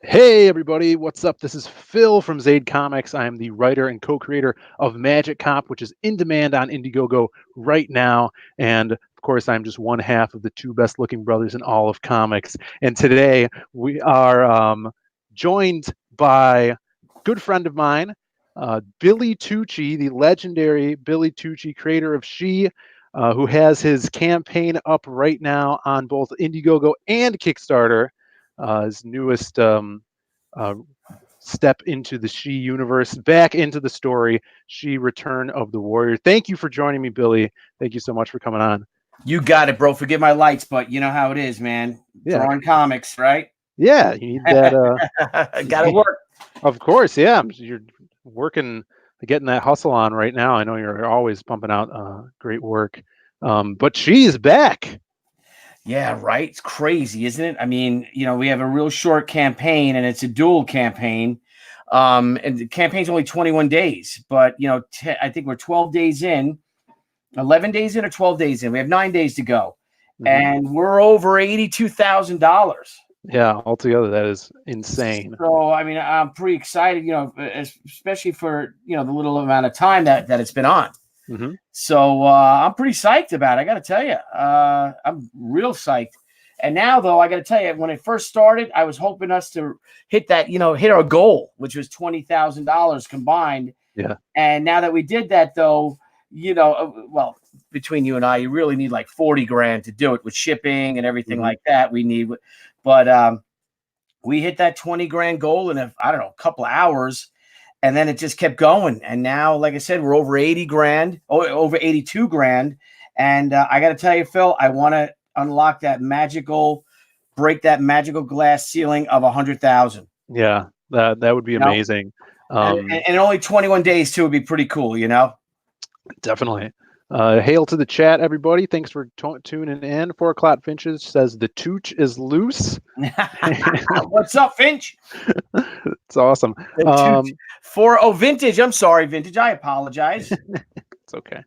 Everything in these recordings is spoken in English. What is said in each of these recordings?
Hey everybody, what's up? This is Phil from Zaid Comics. I am the writer and co-creator of Magic Cop, which is in demand on Indiegogo right now. And of course, I'm just one half of the two best looking brothers in all of comics. And today we are joined by a good friend of mine, Billy Tucci, the legendary Billy Tucci, creator of She, who has his campaign up right now on both Indiegogo and Kickstarter. His newest uh, step into the She universe, back into the story, She Return of the Warrior. Thank you for joining me, Billy. Thank you so much for coming on. You got it, bro. Forgive my lights, but you know how it is, man. Yeah, Drawing comics, right? yeah, you need that. Got to work. Of course, yeah. You're working, getting that hustle on right now. I know you're always pumping out great work. But she is back. Yeah, right. It's crazy, isn't it? I mean, we have a real short campaign, and it's a dual campaign. And the campaign's only 21 days, but I think we're 12 days in, 11 days in, or 12 days in. We have 9 days to go, Hmm. and we're over $82,000. Yeah, altogether that is insane. So, I mean, I'm pretty excited, especially for the little amount of time that it's been on. Hmm. So I'm pretty psyched about it. I got to tell you, I'm real psyched. And now, though, I got to tell you, when it first started, I was hoping us to hit that, hit our goal, which was $20,000 combined. Yeah. And now that we did that, though, well, between you and I, you really need like 40 grand to do it with shipping and everything Hmm. like that. But we hit that 20 grand goal in I don't know, a couple of hours, and then it just kept going. And now, like I said, we're over 80 grand, over 82 grand. And I got to tell you, Phil, I want to unlock break that magical glass ceiling of 100,000. Yeah, that would be You know, amazing. and, Um, and, and only 21 days too would be pretty cool. Definitely. Hail to the chat, everybody. Thanks for tuning in. 4 o'clock Finches says the tooch is loose. What's up, Finch? It's awesome. The two Um, vintage. I'm sorry, vintage. I apologize. it's okay.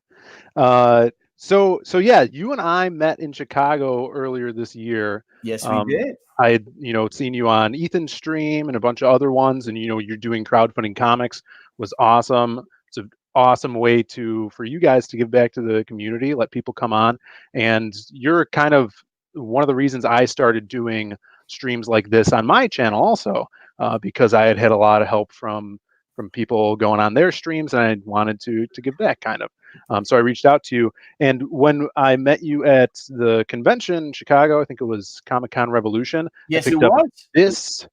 So yeah, you and I met in Chicago earlier this year. Yes, we Um, did. I had seen you on Ethan's stream and a bunch of other ones, and you're doing crowdfunding comics was awesome. It's an awesome way for you guys to give back to the community, let people come on, and you're kind of one of the reasons I started doing streams like this on my channel also, because I had a lot of help from people going on their streams, and I wanted to give back kind of. So I reached out to you, and when I met you at the convention in Chicago, I think it was Comic Con Revolution, I Yes, it picked up was. this,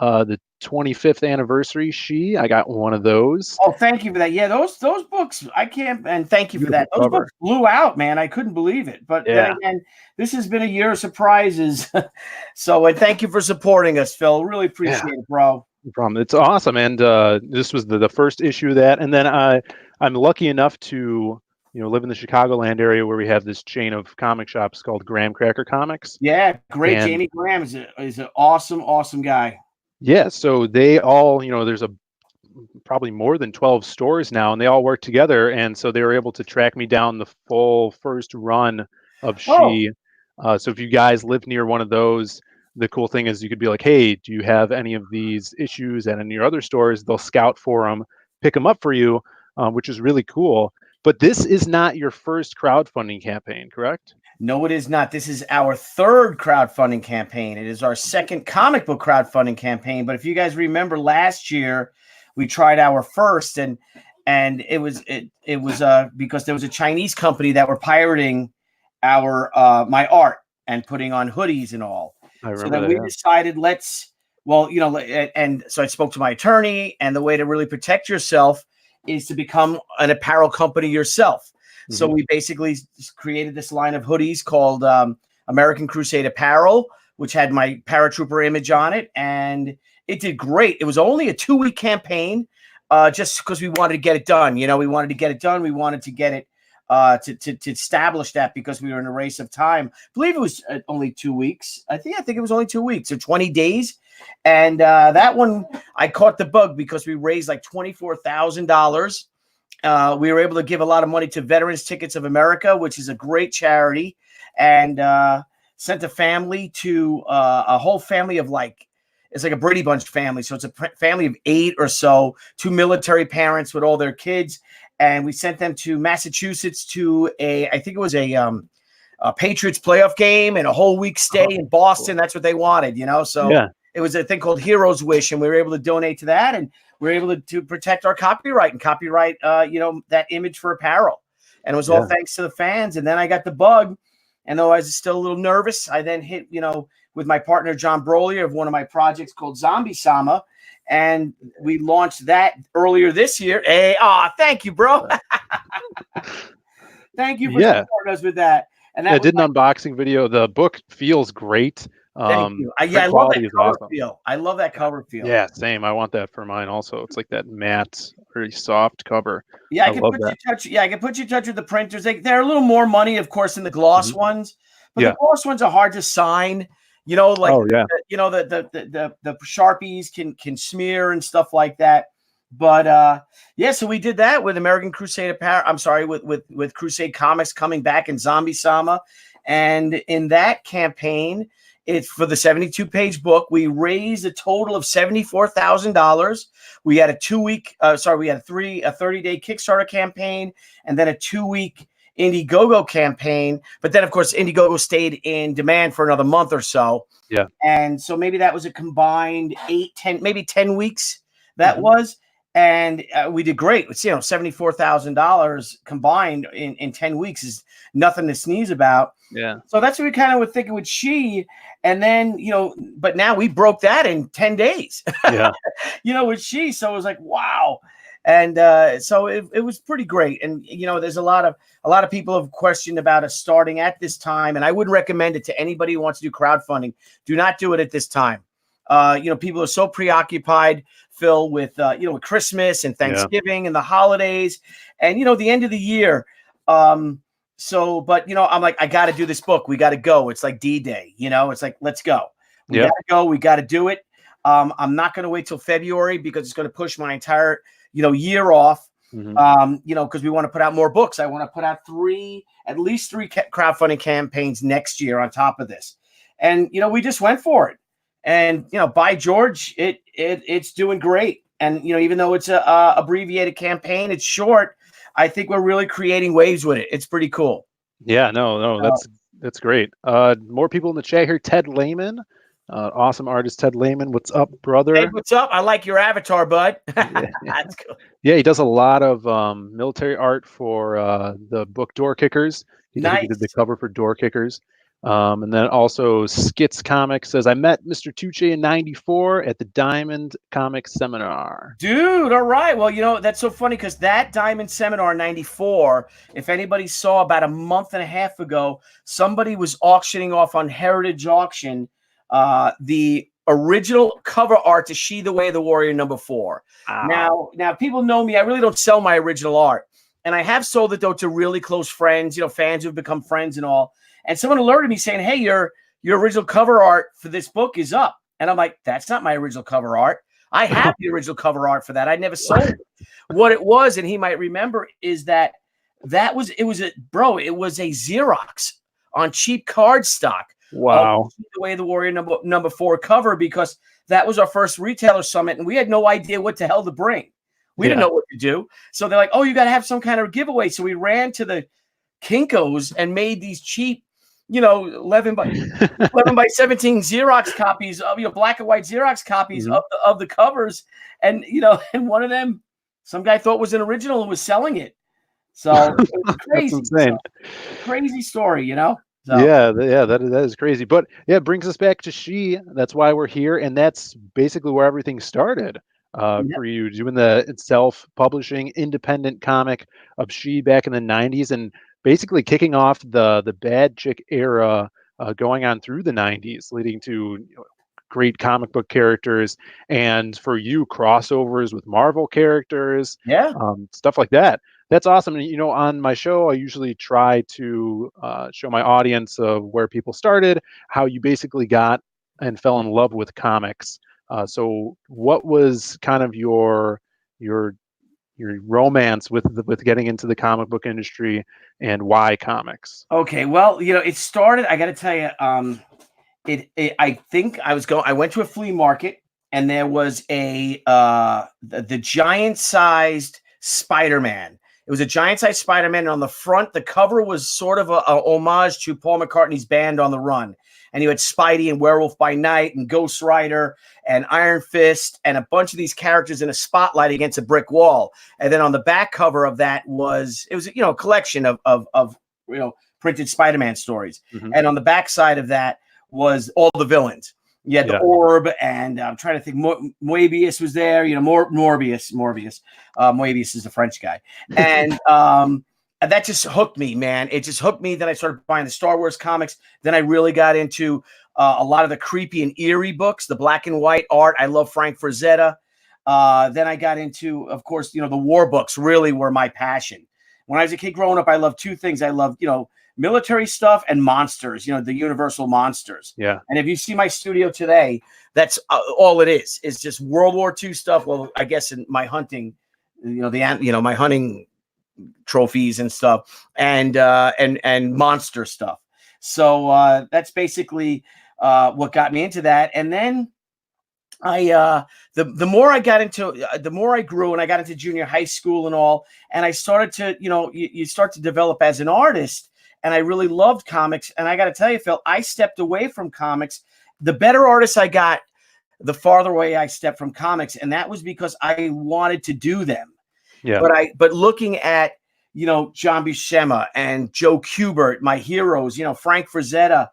the 25th anniversary She. I got one of those. Oh, thank you for that. Yeah, those books, I can't, and thank you for Beautiful that. Those cover. books blew out, man. I couldn't believe it. But then Yeah, again, this has been a year of surprises. So, and thank you for supporting us, Phil. Really yeah, appreciate it, bro. no problem. It's awesome, and this was the first issue of that, and then I'm lucky enough to live in the Chicagoland area where we have this chain of comic shops called Graham Cracker Comics, Yeah, great. and Jamie Graham is an awesome, awesome guy. yeah, so they all, there's a probably more than 12 stores now, and they all work together. And so they were able to track me down the full first run of Oh, She. So if you guys live near one of those, the cool thing is you could be like, hey, do you have any of these issues at any of your other stores? They'll scout for them, pick them up for you, which is really cool. But this is not your first crowdfunding campaign, correct? no, it is not. This is our third crowdfunding campaign. It is our second comic book crowdfunding campaign. But if you guys remember last year, we tried our first, and it was because there was a Chinese company that were pirating our my art and putting on hoodies and all. I So remember then that, we yeah. decided, and so I spoke to my attorney, and the way to really protect yourself is to become an apparel company yourself. So Hmm. we basically created this line of hoodies called American Crusade Apparel, which had my paratrooper image on it, and it did great. It was only a 2-week campaign, just because we wanted to get it done. We wanted to get it done. We wanted to get it to establish that, because we were in a race of time. I believe it was only 2 weeks. I think it was only 2 weeks or 20 days. And that one, I caught the bug because we raised like $24,000. We were able to give a lot of money to Veterans Tickets of America, which is a great charity, and sent a family to a whole family of like it's like a Brady Bunch family. So it's a family of 8 or so, 2 military parents with all their kids. And we sent them to Massachusetts to I think it was a Patriots playoff game and a whole week stay Oh, in Boston. cool. That's what they wanted, So Yeah. it was a thing called Heroes Wish, and we were able to donate to that, and we were able to protect our copyright and copyright, that image for apparel. And it was all Yeah. thanks to the fans. And then I got the bug, and though I was still a little nervous, I then hit, with my partner John Brolier of one of my projects called Zombie Sama, and we launched that earlier this year. Hey, thank you, bro. Thank you for Yeah. supporting us with that. And Yeah, I that was did an unboxing video. The book feels great. thank you. I Print love that quality is cover awesome. feel. I love that cover feel. Yeah, same. I want that for mine also. It's like that matte, very soft cover. Yeah, I love that. I can put you in touch with the printers. They're a little more money, of course, than the gloss ones, but the Yeah. gloss ones are hard to sign. Like Oh, yeah. the Sharpies can smear and stuff like that. But yeah, so we did that with American Crusade Apparel. I'm sorry, with Crusade Comics coming back in Zombie Sama, and in that campaign, it's for the 72-page book. We raised a total of $74,000. We had a 30-day Kickstarter campaign, and then a 2-week Indiegogo campaign. But then, of course, Indiegogo stayed in demand for another month or so. Yeah. And so maybe that was a combined 8, 10, maybe 10 weeks that was. And we did great. It's, $74,000 combined in 10 weeks is nothing to sneeze about. Yeah. So that's what we kind of were thinking with She. And then, but now we broke that in 10 days, Yeah. with She. So it was like, wow. And so it was pretty great. And, there's a lot of people have questioned about us starting at this time. And I wouldn't recommend it to anybody who wants to do crowdfunding. Do not do it at this time. People are so preoccupied, Phil, with with Christmas and Thanksgiving and the holidays, and the end of the year. But I'm like, I got to do this book. We got to go. It's like D-Day. It's like, let's go. We got to go. We got to do it. I'm not going to wait till February because it's going to push my entire year off. Because we want to put out more books. I want to put out at least three crowdfunding campaigns next year on top of this, and we just went for it. And by George, it's doing great. And even though it's a abbreviated campaign, it's short. I think we're really creating waves with it. It's pretty cool. Yeah, no, that's great. More people in the chat here. Ted Lehman, awesome artist. Ted Lehman, what's up, brother? Hey, what's up? I like your avatar, bud. That's cool. Yeah, he does a lot of military art for the book Door Kickers. He did the cover for Door Kickers. And then also Skits Comics says, I met Mr. Tucci in '94 at the Diamond Comics Seminar. Dude, all right. Well, that's so funny because that Diamond Seminar in '94, if anybody saw about a month and a half ago, somebody was auctioning off on Heritage Auction the original cover art to She the Way of the Warrior #4. Wow. Now people know me. I really don't sell my original art. And I have sold it, though, to really close friends, fans who've become friends and all. And someone alerted me saying, hey, your original cover art for this book is up. And I'm like, that's not my original cover art. I have the original cover art for that. I never sold it. What it was, and he might remember, is it was a Xerox on cheap cardstock. Wow. The Way of the Warrior #4 cover, because that was our first retailer summit, and we had no idea what the hell to bring. We didn't know what to do. So they're like, oh, you got to have some kind of giveaway. So we ran to the Kinko's and made these cheap, 11 by 17 Xerox copies of, black and white Xerox copies of the covers. And, and one of them, some guy thought was an original and was selling it. So it was crazy. That's insane. Crazy story, So. Yeah, that is crazy. But yeah, it brings us back to She. That's why we're here. And that's basically where everything started. For you, doing the self-publishing independent comic of She back in the '90s, and basically kicking off the bad chick era, going on through the '90s, leading to great comic book characters, and for you, crossovers with Marvel characters, stuff like that. That's awesome. And, on my show, I usually try to show my audience of where people started, how you basically got and fell in love with comics. So what was kind of your romance with getting into the comic book industry, and why comics? Okay, well, it started, I got to tell you, I think I went to a flea market, and there was the giant-sized Spider-Man. It was a giant-sized Spider-Man, and on the front, the cover was sort of a homage to Paul McCartney's Band on the Run. And you had Spidey and Werewolf by Night and Ghost Rider and Iron Fist and a bunch of these characters in a spotlight against a brick wall. And then on the back cover of that was a collection of printed Spider-Man stories. Mm-hmm. And on the back side of that was all the villains. You had the Orb, and I'm trying to think. Moebius was there. Morbius. Moebius is the French guy, and that just hooked me, man. It just hooked me. Then I started buying the Star Wars comics. Then I really got into a lot of the creepy and eerie books, the black and white art. I love Frank Frazetta. Then I got into, of course, the war books really were my passion. When I was a kid growing up, I loved two things. I loved, military stuff and monsters, the Universal monsters. Yeah. And if you see my studio today, that's all it is. It's just World War II stuff. Well, I guess in my hunting, my hunting trophies and stuff, and monster stuff. So that's basically what got me into that. And then the more I got into, the more I grew, and I got into junior high school and all, and I started to, you start to develop as an artist. And I really loved comics. And I got to tell you, Phil, I stepped away from comics. The better artists I got, the farther away I stepped from comics. And that was because I wanted to do them. Yeah. But looking at, John Buscema and Joe Kubert, my heroes, Frank Frazetta,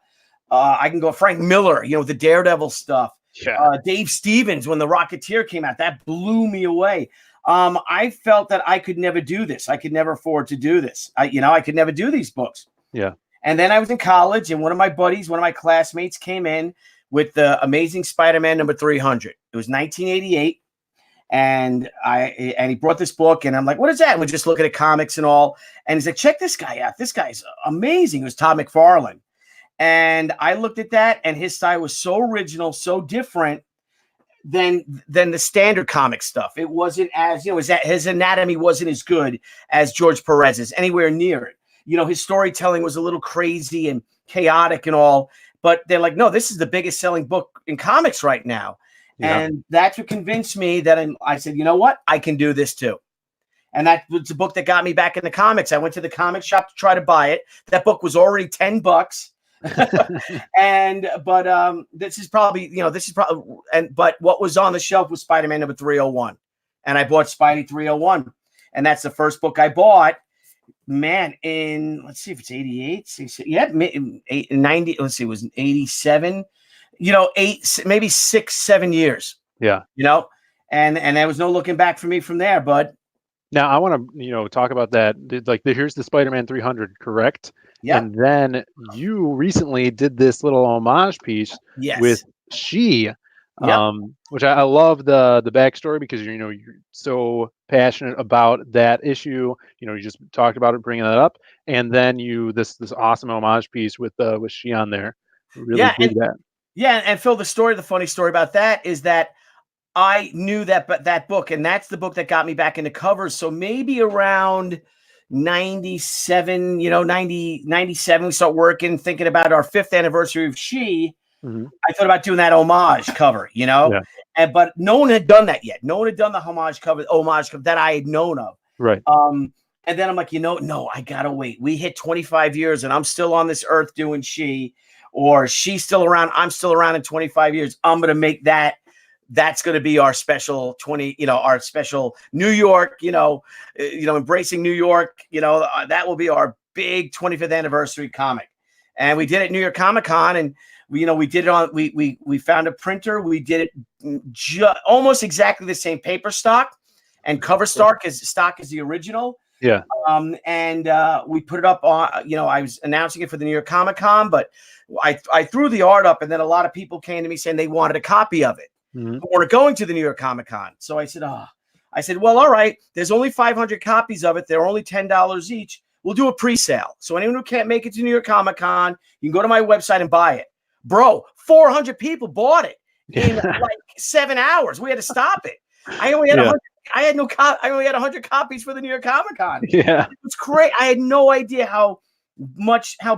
I can go Frank Miller, the Daredevil stuff. Yeah. Dave Stevens, when The Rocketeer came out, that blew me away. I felt that I could never do this. I could never afford to do this. I could never do these books. Yeah. And then I was in college, and one of my classmates came in with the Amazing Spider-Man number 300. It was 1988. And he brought this book, and I'm like, what is that? And we're just looking at comics and all. And he's like, check this guy out. This guy's amazing. It was Todd McFarlane. And I looked at that, and his style was so original, so different than the standard comic stuff. It wasn't as, his anatomy wasn't as good as George Perez's, anywhere near it. His storytelling was a little crazy and chaotic and all, but they're like, no, this is the biggest selling book in comics right now. Yeah. And that's what convinced me that I said, you know what? I can do this too. And that was the book that got me back into comics. I went to the comic shop to try to buy it. That book was already $10. But this is probably, but what was on the shelf was Spider-Man number 301. And I bought Spidey 301. And that's the first book I bought. Man, let's see if it's 88. Yeah, 90. Let's see, it was 87. maybe 6-7 years. Yeah. And there was no looking back for me from there, bud. Now I want to, talk about that. Like, here's the Spider-Man 300, correct? Yeah. And then you recently did this little homage piece with She, which I love the backstory, because you're so passionate about that issue. You just talked about it, bringing that up, and then this awesome homage piece with She on there. Really dig that. Yeah, and Phil, the funny story about that is that I knew that book, and that's the book that got me back into covers. So maybe around 97, 97, we start working, thinking about our 5th anniversary of She. Mm-hmm. I thought about doing that homage cover, but no one had done that yet. No one had done the homage cover that I had known of. Right. And then I'm like, no, I gotta wait. We hit 25 years, and I'm still on this earth doing She, or She's still around. I'm still around in 25 years. I'm gonna make that. That's going to be our special our special New York, embracing New York, that will be our big 25th anniversary comic. And we did it at New York Comic Con, and we did it on, we found a printer. We did it almost exactly the same paper stock and cover stock as the original. Yeah. And we put it up on, I was announcing it for the New York Comic Con, but I threw the art up, and then a lot of people came to me saying they wanted a copy of it. Mm-hmm. We're going to the New York Comic Con. So I said, well, all right, there's only 500 copies of it. They're only $10 each. We'll do a pre-sale. So anyone who can't make it to New York Comic Con, you can go to my website and buy it. Bro, 400 people bought it in like 7 hours. We had to stop it. I only had 100. I only had 100 copies for the New York Comic Con. Yeah. It was great. I had no idea how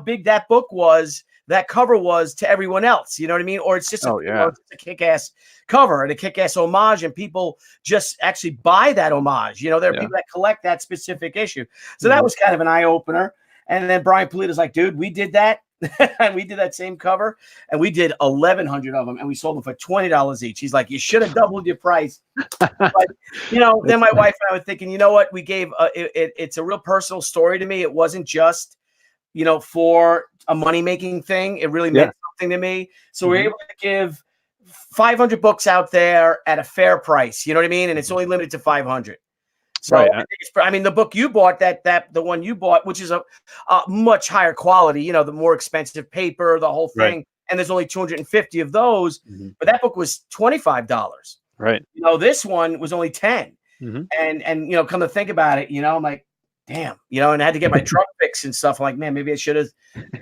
big that book was that cover was to everyone else. You know what I mean? Or it's just Oh yeah. it's a kick-ass cover and a kick-ass homage, and people just actually buy that homage. You know, there are Yeah. people that collect that specific issue. So that Mhm. was kind of an eye-opener. And then Brian Pulido's like, dude, we did that. And we did that same cover, and we did 1,100 of them, and we sold them for $20 each. He's like, you should have doubled your price. But then my wife and I were thinking, you know what? We gave it's a real personal story to me. It wasn't just for a money making thing. It really meant something to me. So we're Mhm. able to give 500 books out there at a fair price. You know what I mean? And it's only limited to 500. So Right. I mean, the book you bought, the one you bought, which is a much higher quality, the more expensive paper, the whole Right. thing, and there's only 250 of those. Mhm. But that book was $25. Right. This one was only 10. Mhm. And come to think about it, I'm like, damn, and I had to get my truck fixed and stuff. I'm like, man, maybe I should have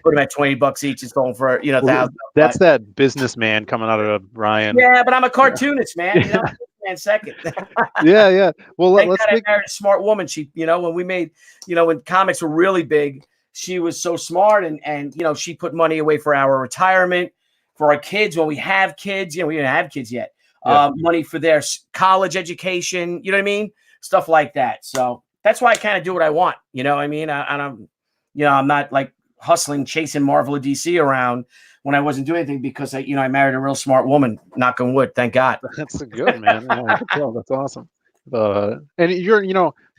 put them at $20 each and sold them for Well, 1,000. that's that businessman coming out of Ryan. Yeah, but I'm a cartoonist, man. Man, second. Yeah, yeah. Well, Thank let's God I think. married a smart woman. She, when we made, when comics were really big, she was so smart, and she put money away for our retirement, for our kids when we have kids. We didn't have kids yet. Yeah. Money for their college education. You know what I mean? Stuff like that. So that's why I kind of do what I want. You know what I mean? I'm not like hustling, chasing Marvel or DC around when I wasn't doing anything, because I married a real smart woman. Knock on wood. Thank God. That's good, man. Yeah, I can tell. That's awesome. And you're,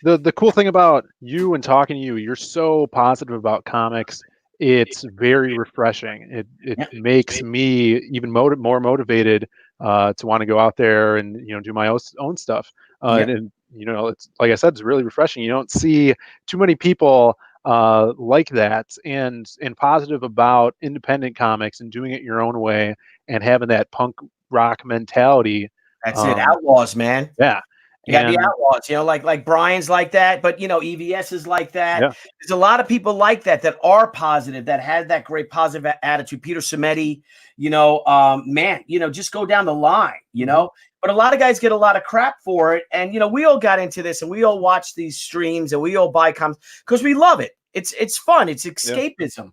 the cool thing about you and talking to you, you're so positive about comics. It's very refreshing. It Yeah. makes me even more motivated to want to go out there and do my own stuff. Yeah. And it's like I said, it's really refreshing. You don't see too many people like that, and positive about independent comics and doing it your own way and having that punk rock mentality. That's it. Outlaws, man. Yeah. You gotta be And outlaws, like Brian's like that, but EVS is like that. yeah, There's a lot of people like that are positive, that had that great positive attitude. Peter Cimetti, man, just go down the line, But a lot of guys get a lot of crap for it, and we all got into this, and we all watch these streams, and we all buy comics because we love it. It's fun. It's escapism.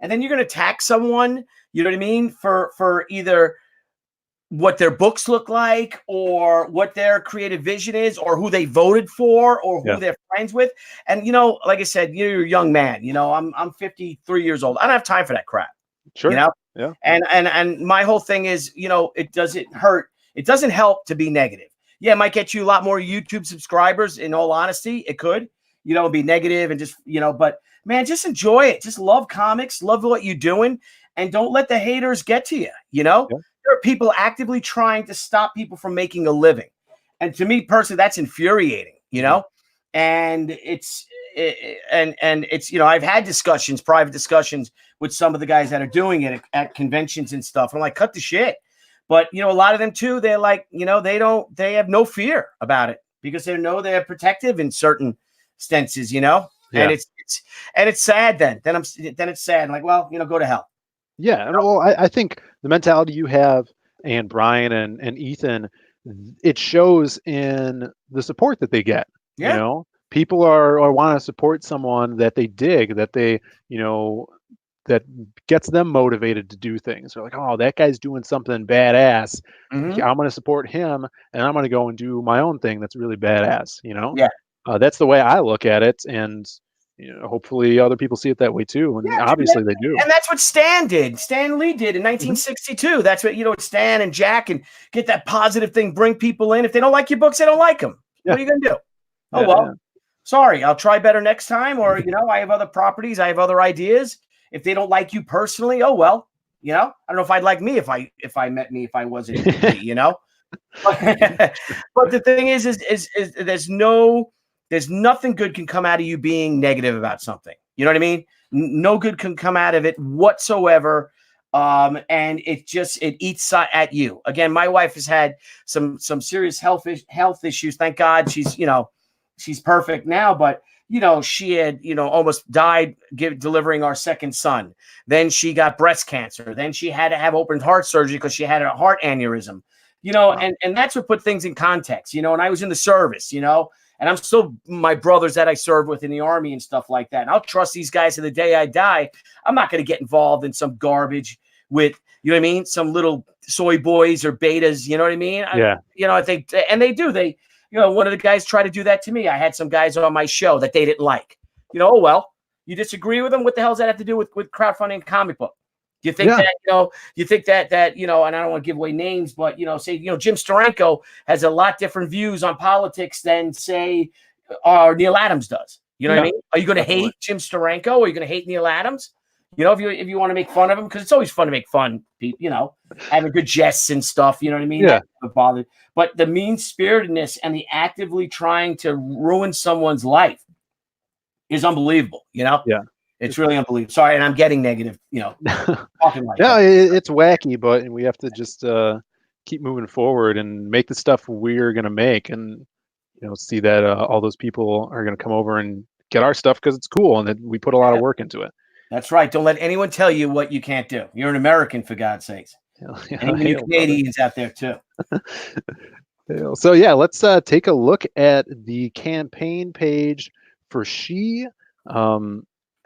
And then you're gonna attack someone, you know what I mean, for either what their books look like, or what their creative vision is, or who they voted for, or who yeah, they're friends with. And like I said, you're a young man. I'm 53 years old. I don't have time for that crap. sure. Yeah. And my whole thing is, it doesn't hurt. It doesn't help to be negative. Yeah, it might get you a lot more YouTube subscribers. In all honesty, it could, be negative and just, but man, just enjoy it. Just love comics, love what you're doing, and don't let the haters get to you. Yeah. There are people actively trying to stop people from making a living. And to me personally, that's infuriating, and it's I've had private discussions with some of the guys that are doing it at conventions and stuff. I'm like, cut the shit. But, a lot of them too, they're like, they have no fear about it, because they know they're protective in certain stances, Yeah. and it's sad then it's sad. I'm like, well, go to hell. Yeah. And well, I think the mentality you have, and Brian and Ethan, it shows in the support that they get. Yeah. People are want to support someone that they dig, that they, that gets them motivated to do things. They're like, oh, that guy's doing something badass. Mhm. I'm going to support him, and I'm going to go and do my own thing that's really badass. Yeah. That's the way I look at it, and hopefully other people see it that way too. And Yeah, dude, obviously they do. and that's what Stan did. Stan Lee did in Mhm. 1962. That's what Stan and Jack, and get that positive thing, bring people in. If they don't like your books, they don't like them. Yeah. What are you gonna do? Oh Yeah, well, yeah. sorry. I'll try better next time. Or I have other properties. I have other ideas. If they don't like you personally, oh well. I don't know if I'd like me if I met me if I wasn't me. But the thing is there's nothing good can come out of you being negative about something. You know what I mean? No good can come out of it whatsoever. And it eats at you. Again, my wife has had some serious health issues. Thank God she's perfect now, but she had, almost died delivering our second son. Then she got breast cancer. Then she had to have open heart surgery because she had a heart aneurysm. Wow. And that's what put things in context, and I was in the service, And I'm still my brothers that I served with in the Army and stuff like that. And I'll trust these guys to the day I die. I'm not going to get involved in some garbage with, you know what I mean? Some little soy boys or betas, you know what I mean? Yeah. I think, and they do. One of the guys tried to do that to me. I had some guys on my show that they didn't like. Oh, well, you disagree with them? What the hell does that have to do with crowdfunding comic book? Do you think that, you think that, and I don't want to give away names, but, say, Jim Steranko has a lot different views on politics than, say, Neil Adams does. You know what I mean? Are you going to hate Jim Steranko? Or are you going to hate Neil Adams? If you want to make fun of him, because it's always fun to make fun, having good jests and stuff. You know what I mean? Yeah. But the mean-spiritedness and the actively trying to ruin someone's life is unbelievable. Yeah. It's really unbelievable. Sorry, and I'm getting negative, talking like yeah, that. it's wacky, but we have to just keep moving forward and make the stuff we're going to make, and see that all those people are going to come over and get our stuff because it's cool and that we put a lot of work into it. That's right. Don't let anyone tell you what you can't do. You're an American, for God's sakes. And even you Canadians out there too. So yeah, let's take a look at the campaign page for She,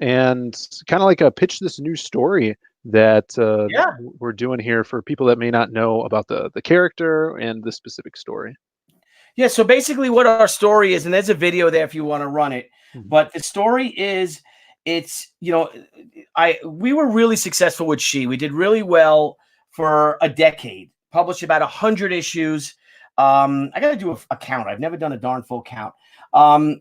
and kind of like pitch this new story that we're doing here for people that may not know about the character and the specific story. Yeah, so basically what our story is, and there's a video there if you want to run it, but the story is, we were really successful with She. We did really well for a decade, published about 100 issues. I got to do a count. I've never done a darn full count. But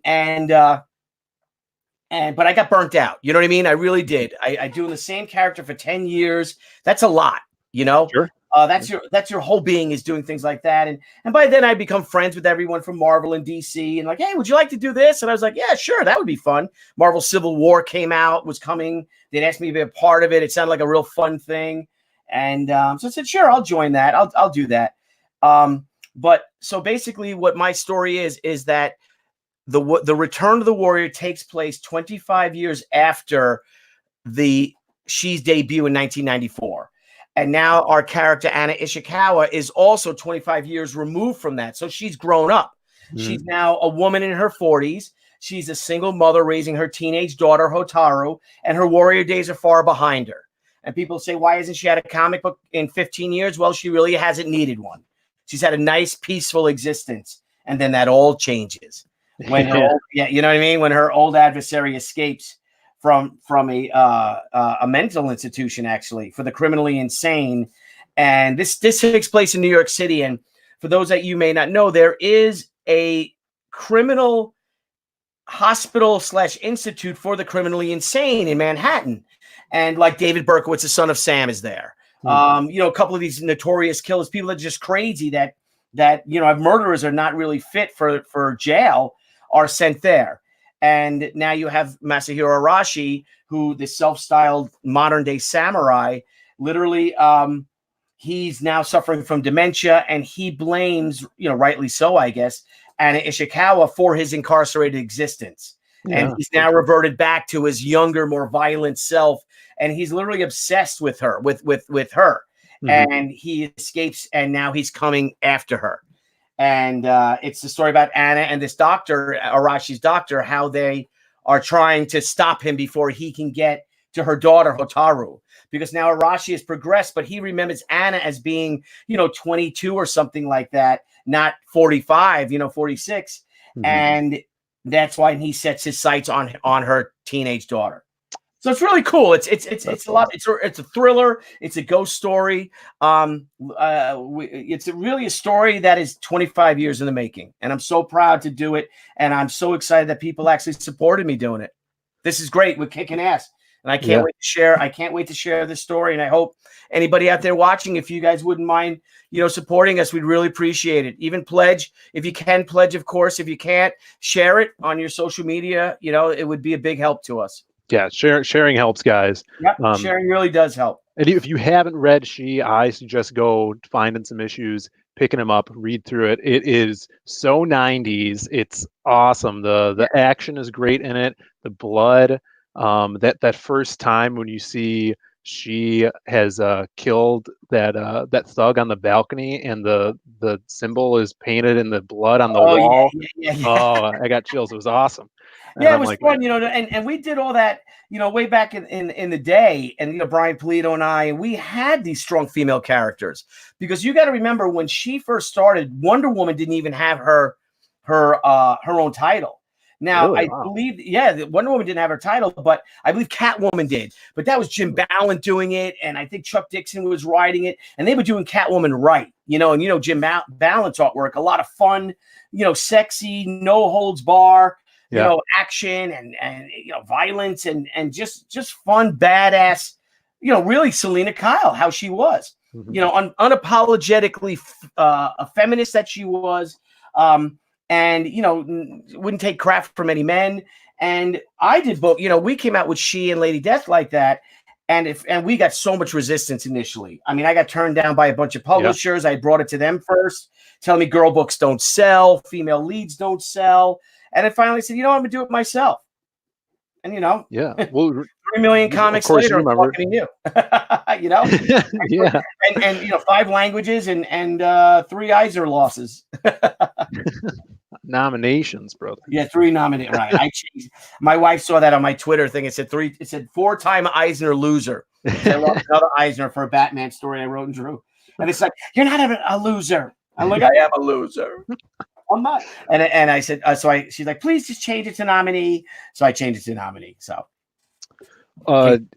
I got burnt out. You know what I mean? I really did. I doing the same character for 10 years. That's a lot, Sure. That's your whole being, is doing things like that. And by then I become friends with everyone from Marvel and DC, and like, hey, would you like to do this? And I was like, yeah, sure, that would be fun. Marvel Civil War was coming. They'd asked me to be a part of it. It sounded like a real fun thing. And so I said, sure, I'll join that. I'll do that. But so basically what my story is that the Return of the Warrior takes place 25 years after She's debut in 1994. And now our character, Anna Ishikawa, is also 25 years removed from that. So she's grown up. She's now a woman in her 40s. She's a single mother raising her teenage daughter, Hotaru, and her warrior days are far behind her. And people say, why hasn't she had a comic book in 15 years? Well, she really hasn't needed one. She's had a nice, peaceful existence. And then that all changes. When you know what I mean? When her old adversary escapes from a mental institution, actually, for the criminally insane. And this takes place in New York City. And for those that you may not know, there is a criminal hospital / institute for the criminally insane in Manhattan. And like David Berkowitz, the son of Sam, is there. A couple of these notorious killers, people that are just crazy that murderers are not really fit for jail, are sent there. And now you have Masahiro Arashi, who the self-styled modern-day samurai, literally, he's now suffering from dementia, and he blames, rightly so, I guess, Anna Ishikawa for his incarcerated existence. Yeah. And he's now reverted back to his younger, more violent self, and he's literally obsessed with her, with her. And he escapes, and now he's coming after her. And it's the story about Anna and this doctor, Arashi's doctor, how they are trying to stop him before he can get to her daughter, Hotaru. Because now Arashi has progressed, but he remembers Anna as being, 22 or something like that, not 45, 46. And that's why he sets his sights on her teenage daughter. So it's really cool. It's a lot. It's a thriller. It's a ghost story. It's really a story that is 25 years in the making, and I'm so proud to do it. And I'm so excited that people actually supported me doing it. This is great. We're kicking ass, and I can't wait to share. I can't wait to share this story. And I hope anybody out there watching, if you guys wouldn't mind, supporting us, we'd really appreciate it. Even pledge, if you can pledge, of course. If you can't, share it on your social media. It would be a big help to us. Yeah, sharing helps, guys. Yep, sharing really does help. And if you haven't read She, I suggest go finding some issues, picking them up, read through it. It is so 90s. It's awesome. The action is great in it. The blood, that first time when you see she has killed that thug on the balcony, and the symbol is painted in the blood on the Oh yeah, wall. yeah, yeah, yeah. Oh, I got chills. It was awesome. And Yeah, it I'm was like, fun, and we did all that, way back in the day, and Brian Polito and I, and we had these strong female characters because you got to remember when she first started, Wonder Woman didn't even have her own title. Now, really? I Wow. believe, yeah, Wonder Woman didn't have her title, but I believe Catwoman did. But that was Jim Ballant doing it, and I think Chuck Dixon was writing it, and they were doing Catwoman right, and Jim Ballant's artwork, a lot of fun, sexy, no holds bar, Yeah. action and violence and just fun, badass, really Selena Kyle, how she was, Mhm. unapologetically a feminist that she was. And wouldn't take crap from any men. And I did both. We came out with She and Lady Death like that, and we got so much resistance initially. I mean, I got turned down by a bunch of Yeah. publishers. I brought it to them first, telling me girl books don't sell, female leads don't sell, and I finally said, I'm gonna do it myself. And Yeah. Well, 3 million of comics course you later, I'm remember. talking to you. Yeah. and 5 languages and 3 Eisner losses. Nominations, brother. Yeah, 3 nominated. Right. I changed. My wife saw that on my Twitter thing. It said 3. It said 4-time Eisner loser. So I wrote another Eisner for a Batman story I wrote and drew. And it's like, you're not a loser. I'm like, I am a loser. I'm not. And I said, she's like, please just change it to nominee. So I changed it to nominee. So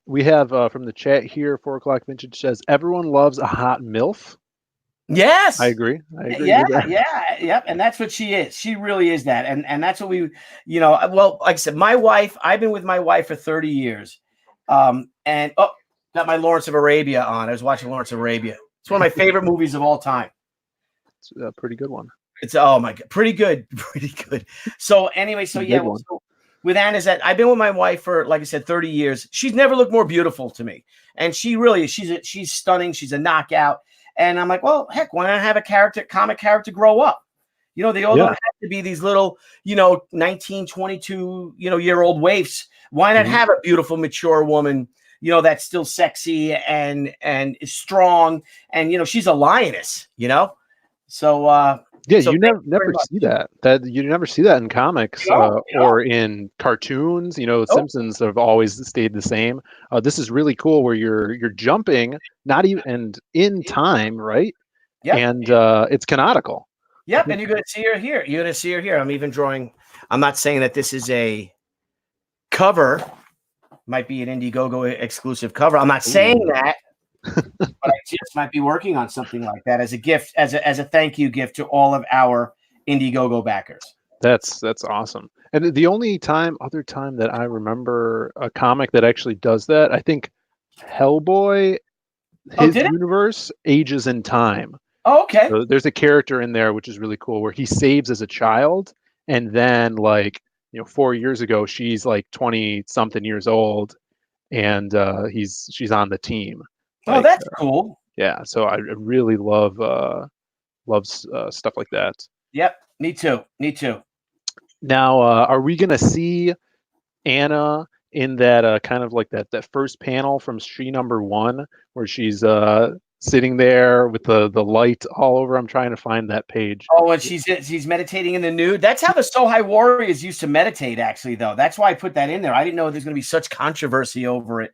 We have from the chat here, 4 o'clock vintage says everyone loves a hot MILF. yes. I agree. Yeah, with that. yep. And that's what she is. She really is that. And that's what we, well, like I said, I've been with my wife for 30 years. And got my Lawrence of Arabia on. I was watching Lawrence of Arabia. It's one of my favorite movies of all time. It's a pretty good one. It's, oh my God, pretty good. So anyway, so yeah, with Annisette, I've been with my wife for, like I said, 30 years. She's never looked more beautiful to me. And she really is. She's stunning. She's a knockout. And I'm like, well, heck, why not have a comic character grow up? They all don't have to be these little, 19, 22, year old waifs. Why not have a beautiful, mature woman, that's still sexy and is strong. And, she's a lioness, So, yeah, so you never see that. You never see that in comics or in cartoons. Simpsons have always stayed the same. This is really cool where you're jumping, not even and in time, right? Yep. And it's canonical. Yep, and you're going to see her here. You're going to see her here. I'm even drawing. I'm not saying that this is a cover. Might be an Indiegogo exclusive cover. I'm not saying that, but I just might be working on something like that as a gift, as a thank you gift to all of our Indiegogo backers. That's awesome. And the only other time that I remember a comic that actually does that, I think Hellboy, his universe ages in time. Oh, okay. So there's a character in there which is really cool where he saves as a child, and then 4 years ago she's like 20 something years old, and she's on the team. Oh, that's cool. Yeah, so I really love stuff like that. Yep, me too. Now, are we gonna see Anna in that kind of like that first panel from She #1 where she's sitting there with the light all over? I'm trying to find that page. Oh, and she's meditating in the nude. That's how the Sohai Warriors used to meditate, actually, though. That's why I put that in there. I didn't know there's going to be such controversy over it.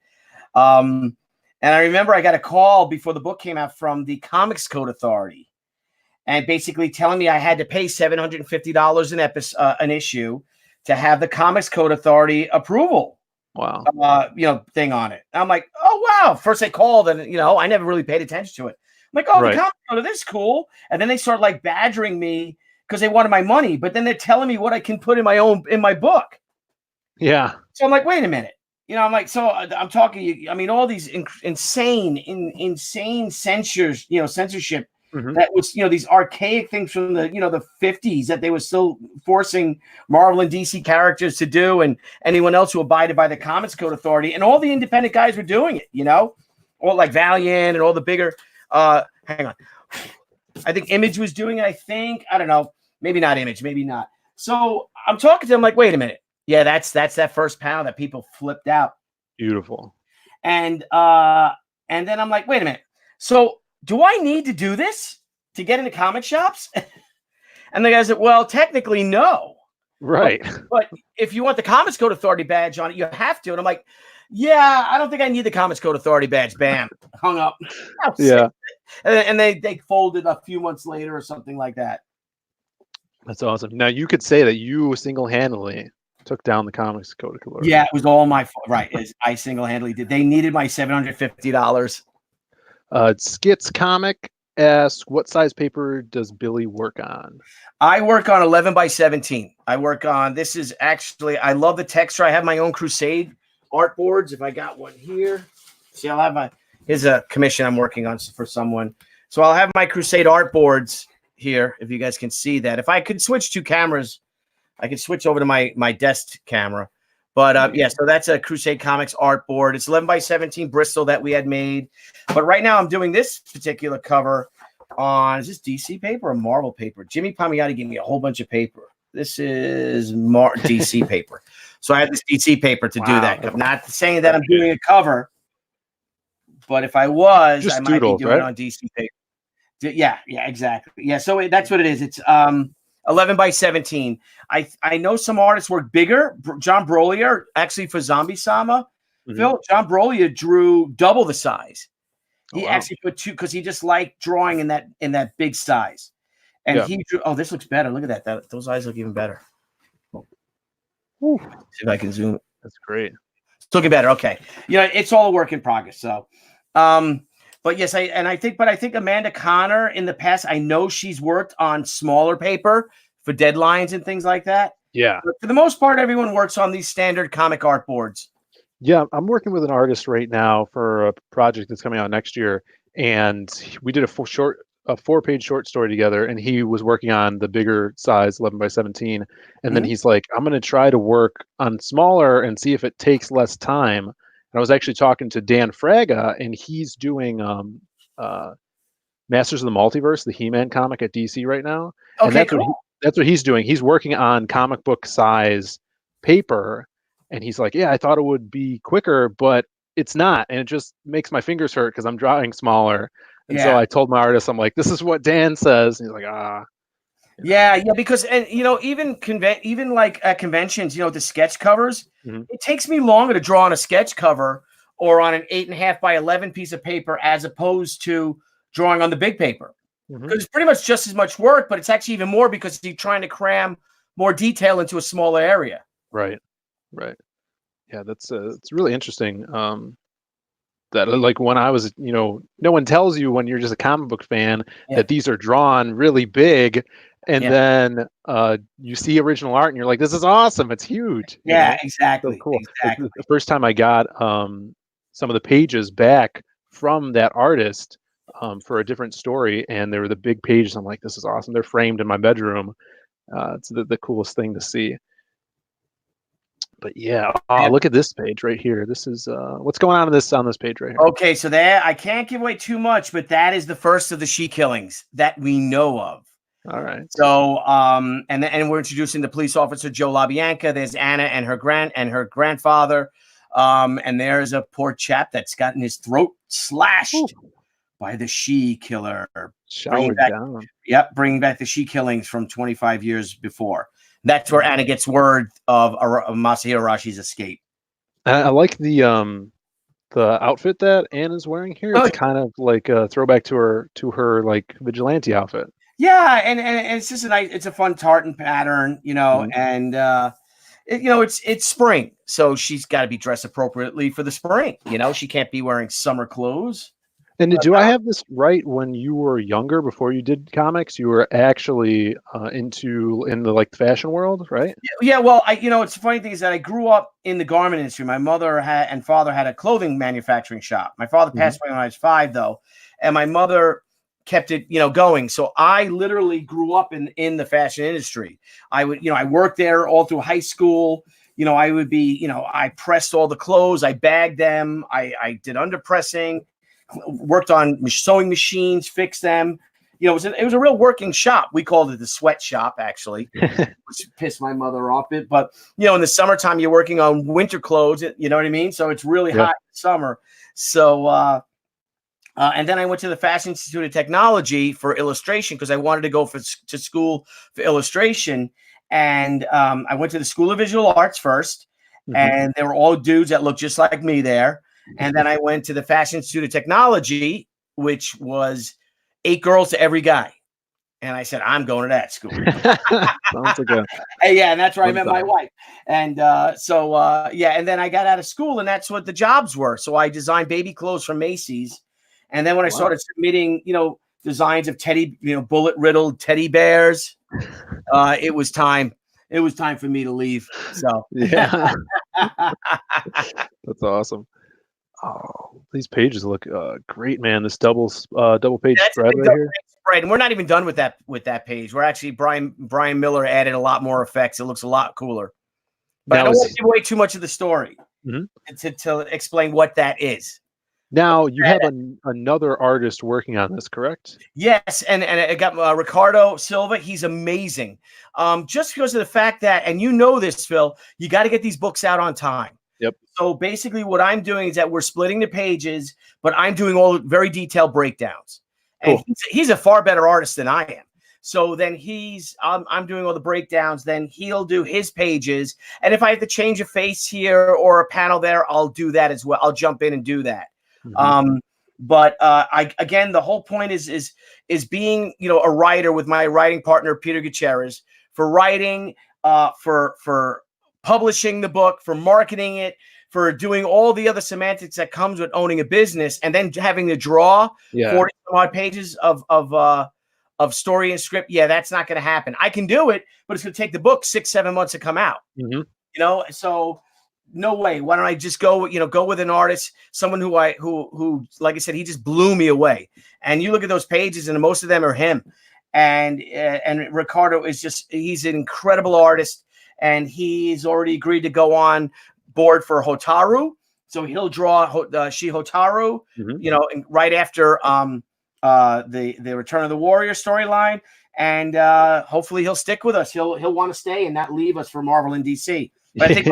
And I remember I got a call before the book came out from the Comics Code Authority, and basically telling me I had to pay $750 an issue to have the Comics Code Authority approval. Wow. Thing on it. I'm like, oh wow. First they called and I never really paid attention to it. I'm like, oh, the Comics Code, this is cool. And then they start like badgering me because they wanted my money, but then they're telling me what I can put in my book. Yeah. So I'm like, wait a minute. I'm like, so I'm talking. I mean, all these insane censorship. Mm-hmm. That was, these archaic things from the, the 50s that they were still forcing Marvel and DC characters to do, and anyone else who abided by the Comics Code Authority, and all the independent guys were doing it, all like Valiant and all the bigger. Hang on, I think Image was doing it. I don't know, maybe not Image, maybe not. So I'm talking to them like, wait a minute, yeah, that's that first panel that people flipped out. Beautiful. And then I'm like, wait a minute. So do I need to do this to get into comic shops? And the guy said, well, technically, no. But, Right. but if you want the Comics Code Authority badge on it, you have to. And I'm like, yeah, I don't think I need the Comics Code Authority badge. Bam. Hung up. Yeah. And they folded a few months later or something like that. That's awesome. Now you could say that you single-handedly took down the Comics Code Authority. Yeah, it was all my fault. Right. I single-handedly did. They needed my $750. Skits Comic asks, what size paper does Billy work on? I work on 11 by 17. I work on, this is actually, I love the texture. I have my own Crusade art boards. If I got one here, see, I'll have my, here's a commission I'm working on for someone. So I'll have my Crusade art boards here, if you guys can see that. If I could switch two cameras, I could switch over to my desk camera. But yeah, so that's a Crusade Comics art board. It's 11 by 17 Bristol that we had made. But right now I'm doing this particular cover on, is this DC paper or Marvel paper? Jimmy Palmiotti gave me a whole bunch of paper. This is DC paper. So I had this DC paper to do that. I'm not saying that I'm doing a cover, but if I was, just I might be doing it on DC paper. Yeah, exactly. Yeah, so that's what it is. It's 11 by 17. I know some artists work bigger. John Brolier, actually for Zombie Sama, Phil, John Brolier drew double the size. He actually put two because he just liked drawing in that big size. And he drew. Oh, this looks better. Look at that. Those eyes look even better. See if I can zoom. That's great. It's looking better. Okay. It's all a work in progress. So, but yes, I think Amanda Connor in the past, I know she's worked on smaller paper for deadlines and things like that. Yeah. But for the most part, everyone works on these standard comic art boards. Yeah, I'm working with an artist right now for a project that's coming out next year, and we did a 4-page short story together, and he was working on the bigger size 11 by 17, and then he's like, I'm going to try to work on smaller and see if it takes less time. And I was actually talking to Dan Fraga, and he's doing Masters of the Multiverse, the He-Man comic at DC right now. Okay, and that's what he's doing. He's working on comic book size paper. And he's like, yeah, I thought it would be quicker, but it's not. And it just makes my fingers hurt because I'm drawing smaller. And so I told my artist, I'm like, this is what Dan says. And he's like, Yeah, because even like at conventions, the sketch covers, it takes me longer to draw on a sketch cover or on an 8.5 by 11 piece of paper as opposed to drawing on the big paper. Because it's pretty much just as much work, but it's actually even more because you're trying to cram more detail into a smaller area. Right. Yeah, that's it's really interesting. That like when I was, no one tells you when you're just a comic book fan that these are drawn really big, and then you see original art and you're like, this is awesome, it's huge. Exactly. So cool. Exactly. The first time I got some of the pages back from that artist for a different story, and they were the big pages. I'm like, this is awesome. They're framed in my bedroom. It's the coolest thing to see. But yeah, look at this page right here. This is what's going on this page right here. Okay, so there, I can't give away too much, but that is the first of the she killings that we know of. All right. So, and we're introducing the police officer Joe LaBianca. There's Anna and her grandfather, and there's a poor chap that's gotten his throat slashed by the she killer. Bringing back the she killings from 25 years before. That's where Anna gets word of Masahiro Arashi's escape. I like the outfit that Anna's wearing here. It's kind of like a throwback to her like vigilante outfit. Yeah, and it's just it's a fun tartan pattern, and it's spring, so she's got to be dressed appropriately for the spring. She can't be wearing summer clothes. And do I have this right? When you were younger, before you did comics, you were actually in the like fashion world, right? Yeah. Well, it's the funny thing is that I grew up in the garment industry. My mother and father had a clothing manufacturing shop. My father passed away when I was 5, though, and my mother kept it, going. So I literally grew up in the fashion industry. I worked there all through high school. I would be, I pressed all the clothes, I bagged them, I did underpressing. Worked on sewing machines, fixed them, it was a real working shop. We called it the sweatshop, actually, which pissed my mother off it. But in the summertime, you're working on winter clothes. You know what I mean? So it's really hot in summer. So and then I went to the Fashion Institute of Technology for illustration because I wanted to go to school for illustration. And I went to the School of Visual Arts first, and they were all dudes that looked just like me there. And then I went to the Fashion Institute of Technology, which was 8 girls to every guy. And I said, I'm going to that school. Sounds like yeah, and that's where I met my wife. And and then I got out of school, and that's what the jobs were. So I designed baby clothes for Macy's. And then when I started submitting, designs of bullet riddled teddy bears, it was time. It was time for me to leave. So yeah, that's awesome. Oh, these pages look great, man. This double page spread right here. Spread, and we're not even done with that page. We're actually Brian Miller added a lot more effects. It looks a lot cooler. But now I don't want to give away too much of the story to explain what that is. Now you have another artist working on this, correct? Yes, and I got Ricardo Silva. He's amazing. Just because of the fact that, and this, Phil, you got to get these books out on time. Yep. So basically what I'm doing is that we're splitting the pages, but I'm doing all very detailed breakdowns. And he's a far better artist than I am. So then I'm doing all the breakdowns. Then he'll do his pages. And if I have to change a face here or a panel there, I'll do that as well. I'll jump in and do that. But again, the whole point is being, a writer with my writing partner, Peter Gutierrez, for writing, for publishing the book, for marketing it, for doing all the other semantics that comes with owning a business, and then having to draw 40 odd pages of story and script. Yeah, that's not going to happen. I can do it, but it's going to take the book 6-7 months to come out. So no way. Why don't I just go with an artist, someone who like I said, he just blew me away. And you look at those pages, and most of them are him. And Ricardo he's an incredible artist, and he's already agreed to go on board for Hotaru. So he'll draw Hotaru, right after the Return of the Warrior storyline, and hopefully he'll stick with us. He'll want to stay and not leave us for Marvel and DC. But I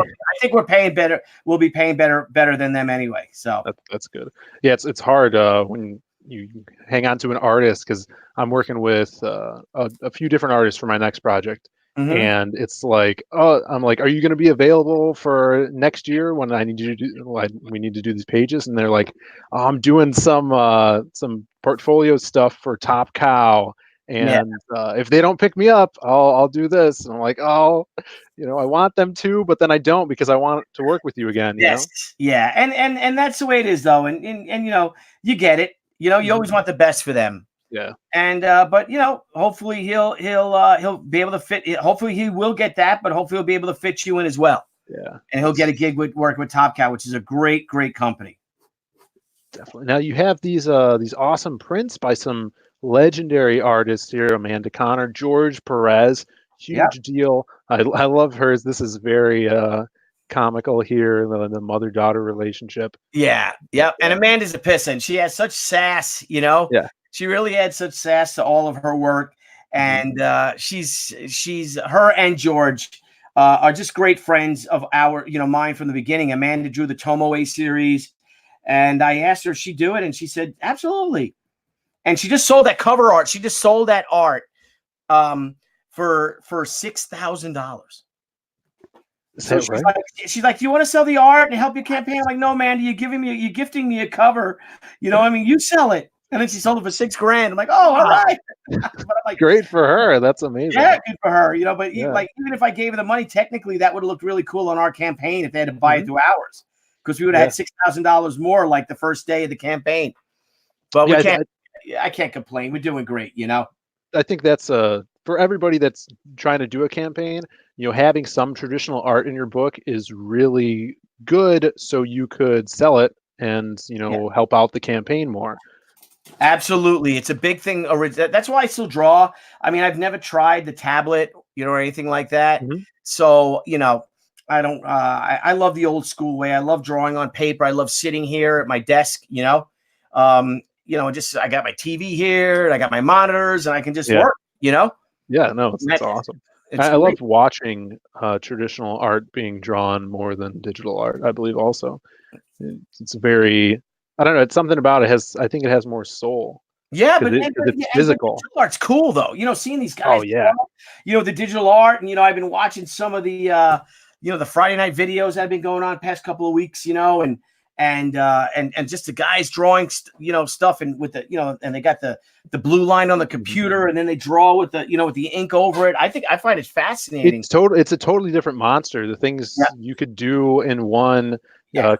think we're paying better. We'll be paying better than them anyway. So that's good. Yeah, it's hard when you hang on to an artist, because I'm working with a few different artists for my next project. And it's like, I'm like, are you going to be available for next year when I need you to do? We need to do these pages, and they're like, I'm doing some portfolio stuff for Top Cow, and if they don't pick me up, I'll do this. And I'm like, I want them to, but then I don't, because I want to work with you again. Yeah, and that's the way it is, though, and you get it. You always want the best for them. Yeah. And but hopefully he'll be able to fit. Hopefully he will get that, but hopefully he'll be able to fit you in as well. Yeah. And he'll get a gig working with Top Cow, which is a great company. Definitely. Now you have these awesome prints by some legendary artists here: Amanda Connor, George Perez. Huge deal. I love hers. This is very comical here, the mother-daughter relationship. Yeah. And Amanda's a pissin'. She has such sass, Yeah. She really had such sass to all of her work, and she's her and George are just great friends of mine from the beginning. Amanda drew the Tomoe series, and I asked her if she'd do it, and she said absolutely. And she just sold that cover art. She just sold that art for $6,000. So she's like, do you want to sell the art and help your campaign? I'm like, no, Amanda, you're gifting me a cover. you sell it. And then she sold it for $6,000. I'm like, oh, all right. But I'm like, great for her. That's amazing. Yeah, good for her. But even if I gave her the money, technically that would have looked really cool on our campaign if they had to buy it through ours, because we would have had $6,000 more like the first day of the campaign. But I can't complain. We're doing great. I think that's for everybody that's trying to do a campaign. Having some traditional art in your book is really good, so you could sell it and help out the campaign more. Absolutely. It's a big thing. That's why I still draw. I mean, I've never tried the tablet, or anything like that. So, I don't, I love the old school way. I love drawing on paper. I love sitting here at my desk, just I got my TV here and I got my monitors and I can just Yeah. work, Yeah, no, it's awesome. It's I love watching traditional art being drawn more than digital art. I believe also it's very, I don't know, it's something about it I think it has more soul yeah, because but it's physical. digital art's cool though. Seeing these Oh guys, yeah. the digital art, and I've been watching some of the the Friday night videos that have been going on past couple of weeks, and just the guys drawing stuff and with the and they got the blue line on the computer and then they draw with the with the ink over it. I find it fascinating. It's a totally different monster. The things Yeah. you could do in one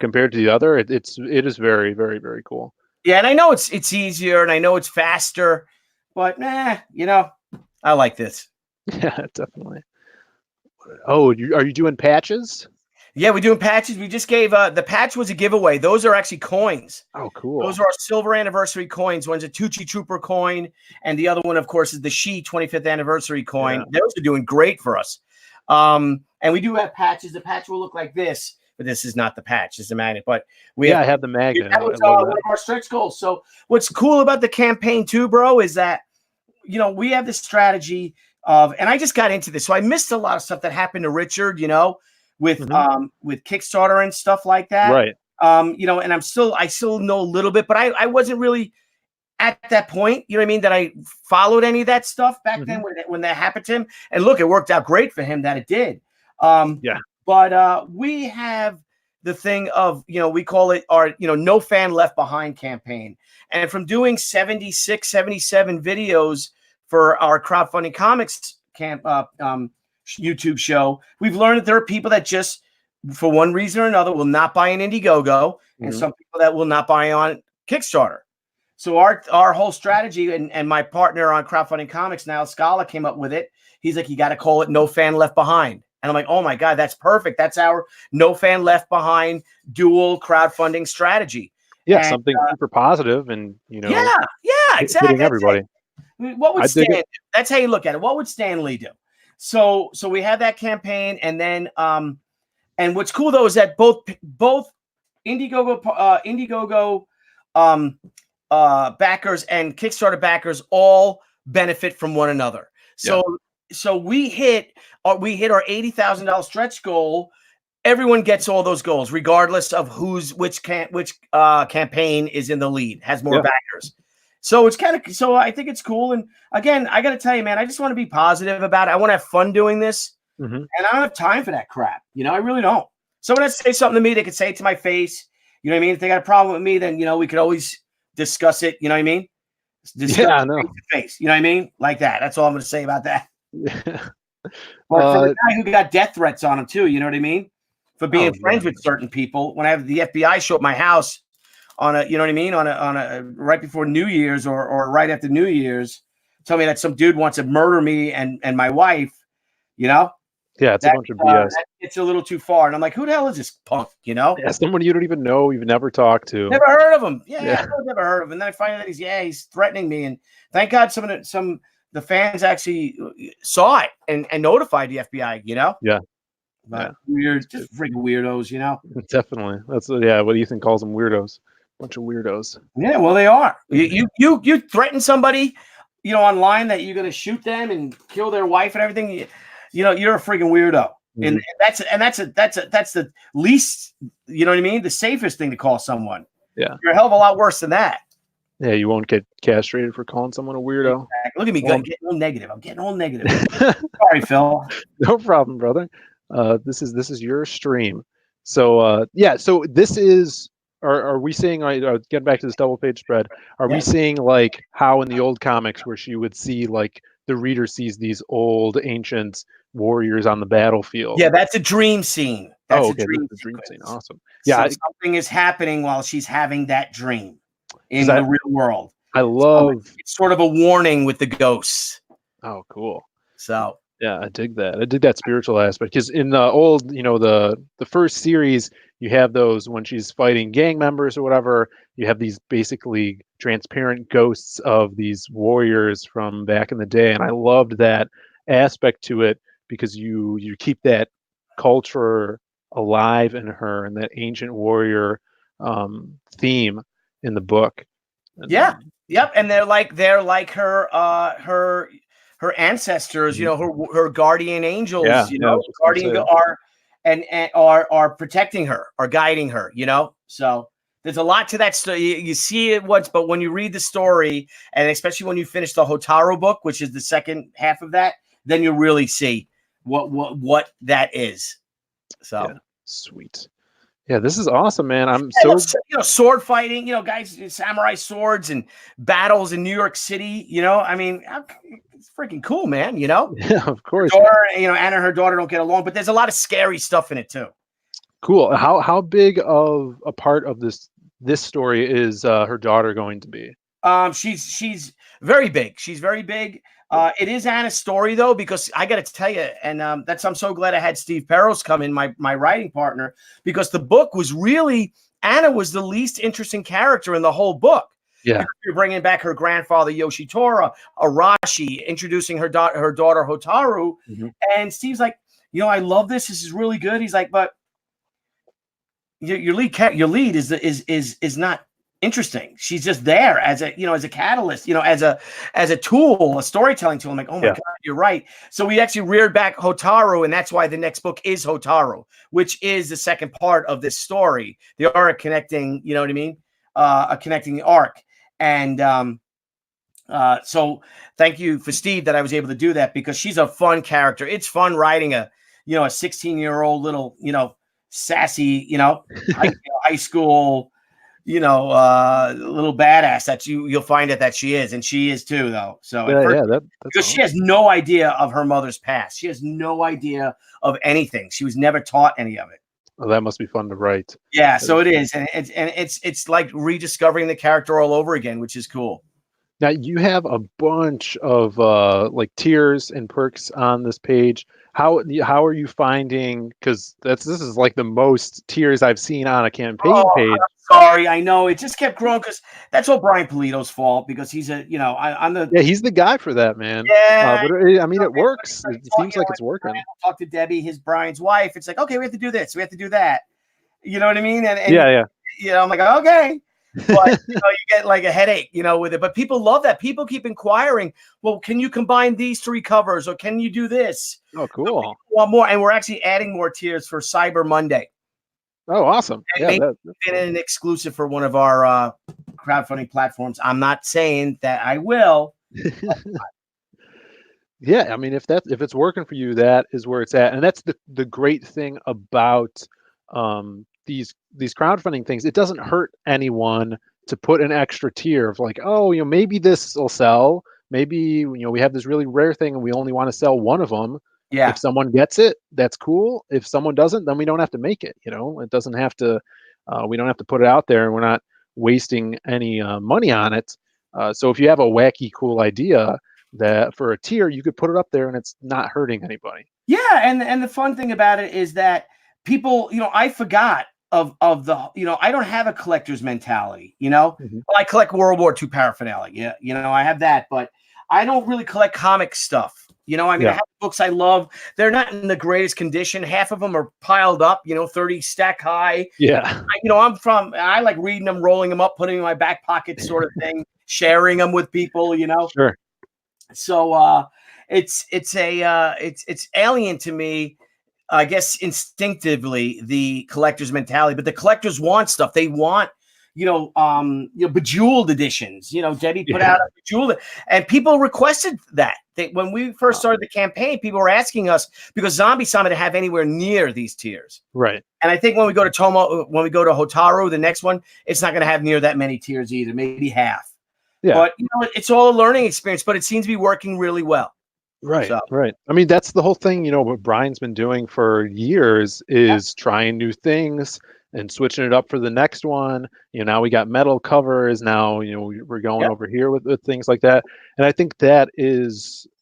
compared to the other, it is very, very, very cool. Yeah, and I know it's easier and I know it's faster, but I like this. Yeah, definitely. Oh, are you doing patches? Yeah, we're doing patches. We just gave the patch was a giveaway. Those are actually coins. Oh, cool. Those are our silver anniversary coins. One's a Tucci Trooper coin, and the other one, of course, is the She 25th anniversary coin. Yeah. Those are doing great for us. And we do have patches. The patch will look like this, but this is not the patch. It's the magnet. But I have the magnet. That was one of our stretch goals. So what's cool about the campaign too, bro, is that we have this strategy of, and I just got into this, so I missed a lot of stuff that happened to Richard, with Kickstarter and stuff like that. Right. And I still know a little bit, but I wasn't really at that point, that I followed any of that stuff back then when that happened to him. And look, it worked out great for him that it did. But we have the thing of, we call it our, No Fan Left Behind campaign. And from doing 76, 77 videos for our crowdfunding comics YouTube show, we've learned that there are people that just, for one reason or another, will not buy an Indiegogo, and some people that will not buy on Kickstarter. So our whole strategy, and my partner on crowdfunding comics now, Scala, came up with it. He's like, you got to call it No Fan Left Behind. And I'm like, oh my God, that's perfect. That's our No Fan Left Behind dual crowdfunding strategy. Yeah, and something super positive and, yeah, exactly. Hitting everybody. What would Stan do? That's how you look at it. What would Stan Lee do? So we had that campaign, and then and what's cool though is that both Indiegogo backers and Kickstarter backers all benefit from one another. So we hit our $80,000 stretch goal. Everyone gets all those goals, regardless of which campaign is in the lead, has more backers. So it's so I think it's cool. And again, I got to tell you, man, I just want to be positive about it. I want to have fun doing this, and I don't have time for that crap. I really don't. Someone has to say something to me, they could say it to my face. You know what I mean? If they got a problem with me, then we could always discuss it. You know what I mean? I know. Face to face. You know what I mean? Like that. That's all I'm going to say about that. Yeah. But for the guy who got death threats on him too, you know what I mean? For being friends with certain people. When I have the FBI show up my house on a, you know what I mean, on a right before New Year's or right after New Year's, tell me that some dude wants to murder me and my wife, Yeah, it's a bunch of BS. It's a little too far. And I'm like, who the hell is this punk, Yeah, someone you don't even know, you've never talked to. Never heard of him. Yeah. I've never heard of him. And then I find out that he's threatening me. And thank God the fans actually saw it and notified the FBI, Yeah. But weird, just freaking weirdos, Definitely. That's what Ethan calls them, weirdos. Bunch of weirdos. Yeah, well, they are. You threaten somebody, online that you're gonna shoot them and kill their wife and everything. You're a freaking weirdo. And that's the least, you know what I mean? The safest thing to call someone. Yeah. You're a hell of a lot worse than that. Yeah, you won't get castrated for calling someone a weirdo. Exactly. Look at me getting all negative. I'm getting all negative. Sorry, Phil. No problem, brother. This is your stream. So so this is, are we seeing, getting back to this double page spread, are we seeing like how in the old comics where she would see, like, the reader sees these old ancient warriors on the battlefield? Yeah, that's a dream scene. That's a dream scene. Awesome. Yeah, so something is happening while she's having that dream in the real world. I love it's sort of a warning with the ghosts. Oh, cool. So yeah, I dig that. I dig that spiritual aspect, because in the old, the first series, you have those when she's fighting gang members or whatever, you have these basically transparent ghosts of these warriors from back in the day, and I loved that aspect to it because you keep that culture alive in her and that ancient warrior theme in the book. Yeah. Yep. And they're like her ancestors, her guardian angels, Yeah, I was just gonna guardian say. are and are protecting her, are guiding her, So there's a lot to that story. You see it once, but when you read the story, and especially when you finish the Hotaru book, which is the second half of that, then you really see what that is. So Yeah, sweet. Yeah, this is awesome, man. I'm I love, so sword fighting, guys, samurai swords and battles in New York City. I mean, it's freaking cool, man. yeah, of course. Daughter, Anna and her daughter don't get along, but there's a lot of scary stuff in it too. Cool. How big of a part of this story is her daughter going to be? She's very big. She's very big. It is Anna's story though, because I got to tell you, and I'm so glad I had Steve Perros come in, my writing partner, because the book was really Anna was the least interesting character in the whole book. Yeah. You're bringing back her grandfather Yoshitora, Arashi, introducing her daughter Hotaru, and Steve's like, I love this. This is really good. He's like, but your lead is not interesting. She's just there as a catalyst, as a tool, a storytelling tool. I'm like, oh my God, you're right. So we actually reared back Hotaru, and that's why the next book is Hotaru, which is the second part of this story. They are connecting, you know what I mean? A connecting arc. And so thank you for Steve that I was able to do that, because she's a fun character. It's fun writing a 16-year-old little, sassy, high school, little badass that you'll find that she is, and she is too, though. So that's because she has no idea of her mother's past, she has no idea of anything. She was never taught any of it. Oh, that must be fun to write. Yeah, so it is, and it's like rediscovering the character all over again, which is cool. Now you have a bunch of like tiers and perks on this page. How are you finding? Because this is like the most tiers I've seen on a campaign page. I'm sorry, I know it just kept growing, because that's all Brian Polito's fault, because he's I'm the he's the guy for that, man. Yeah, but I mean, it works. It seems like it's working. Talk to Debbie, Brian's wife. It's like, okay, we have to do this, we have to do that. You know what I mean? And yeah. I'm like, okay. But you get like a headache, with it. But people love that. People keep inquiring. Well, can you combine these 3 covers, or can you do this? Oh, cool. Want more, and we're actually adding more tiers for Cyber Monday. Oh, awesome! And that's been an exclusive for one of our crowdfunding platforms. I'm not saying that I will. Yeah, I mean, if it's working for you, that is where it's at, and that's the great thing about these crowdfunding things. It doesn't hurt anyone to put an extra tier of like, oh, maybe this will sell. Maybe we have this really rare thing and we only want to sell one of them. Yeah. If someone gets it, that's cool. If someone doesn't, then we don't have to make it. It doesn't have to. We don't have to put it out there, and we're not wasting any money on it. So if you have a wacky, cool idea that for a tier, you could put it up there and it's not hurting anybody. Yeah, and the fun thing about it is that people, I forgot of the, I don't have a collector's mentality, Well, I collect World War II paraphernalia, I have that, but I don't really collect comic stuff. I mean, I have books I love. They're not in the greatest condition. Half of them are piled up, 30 stack high. Yeah. I like reading them, rolling them up, putting them in my back pocket sort of thing, sharing them with people, Sure. So it's alien to me, I guess, instinctively, the collector's mentality. But the collectors want stuff. They want, bejeweled editions. Debbie put out a bejeweled, and people requested that. When we first started the campaign, people were asking us, because Zombie Summit didn't have anywhere near these tiers. Right. And I think when we go to Hotaru, the next one, it's not going to have near that many tiers either, maybe half. Yeah. But it's all a learning experience, but it seems to be working really well. Right. Right. I mean, that's the whole thing, what Brian's been doing for years is trying new things and switching it up for the next one. Now we got metal covers. Now, we're going over here with things like that. And I think that's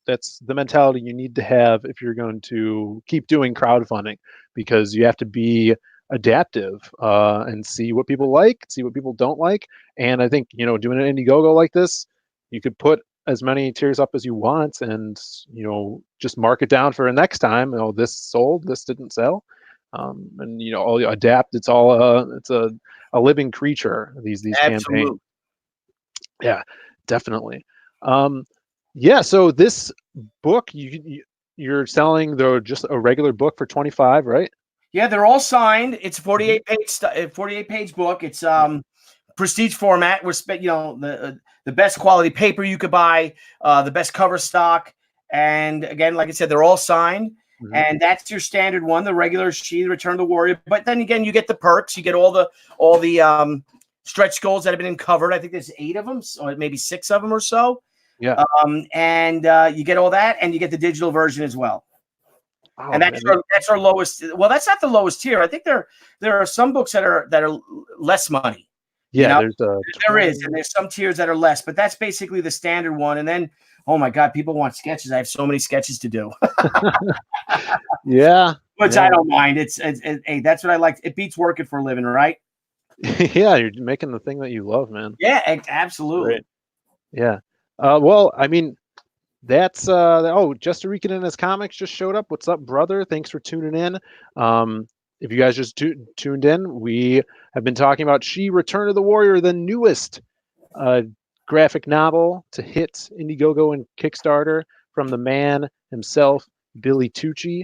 the mentality you need to have if you're going to keep doing crowdfunding, because you have to be adaptive and see what people like, see what people don't like. And I think, doing an Indiegogo like this, you could put as many tiers up as you want and, just mark it down for next time. This sold, this didn't sell. And all you adapt. It's all it's a living creature. These campaigns. Yeah, definitely. Um, yeah, so this book you're selling though just a regular book for 25, right? Yeah, they're all signed. It's a Mhm. 48 page book. It's prestige format. We're the best quality paper you could buy, the best cover stock, and again, like I said, they're all signed. Mhm. And that's your standard one, the regular She, Return of the Warrior. But then again, you get the perks. You get all the stretch goals that have been covered. I think there's 8 of them, or maybe 6 of them or so. Yeah. And you get all that, and you get the digital version as well. Oh And man. that's our lowest. Well, that's not the lowest tier. I think there are some books that are less money. You Yeah, know, there's a there is, and 20. there's some tiers that are less, but that's basically the standard one. And then, oh my God, people want sketches. I have so many sketches to do, Yeah. which I Yeah. don't mind. Hey, that's what I like. It beats working for a living, right? Yeah, you're making the thing that you love, man. Yeah, Great. absolutely. Yeah. Well, I mean, that's oh, just to Rican in his comics just showed up. What's up, brother? Thanks for tuning in. If you guys just tuned in, we have been talking about She Return of the Warrior, the newest uh, graphic novel to hit Indiegogo and Kickstarter from the man himself, Billy Tucci.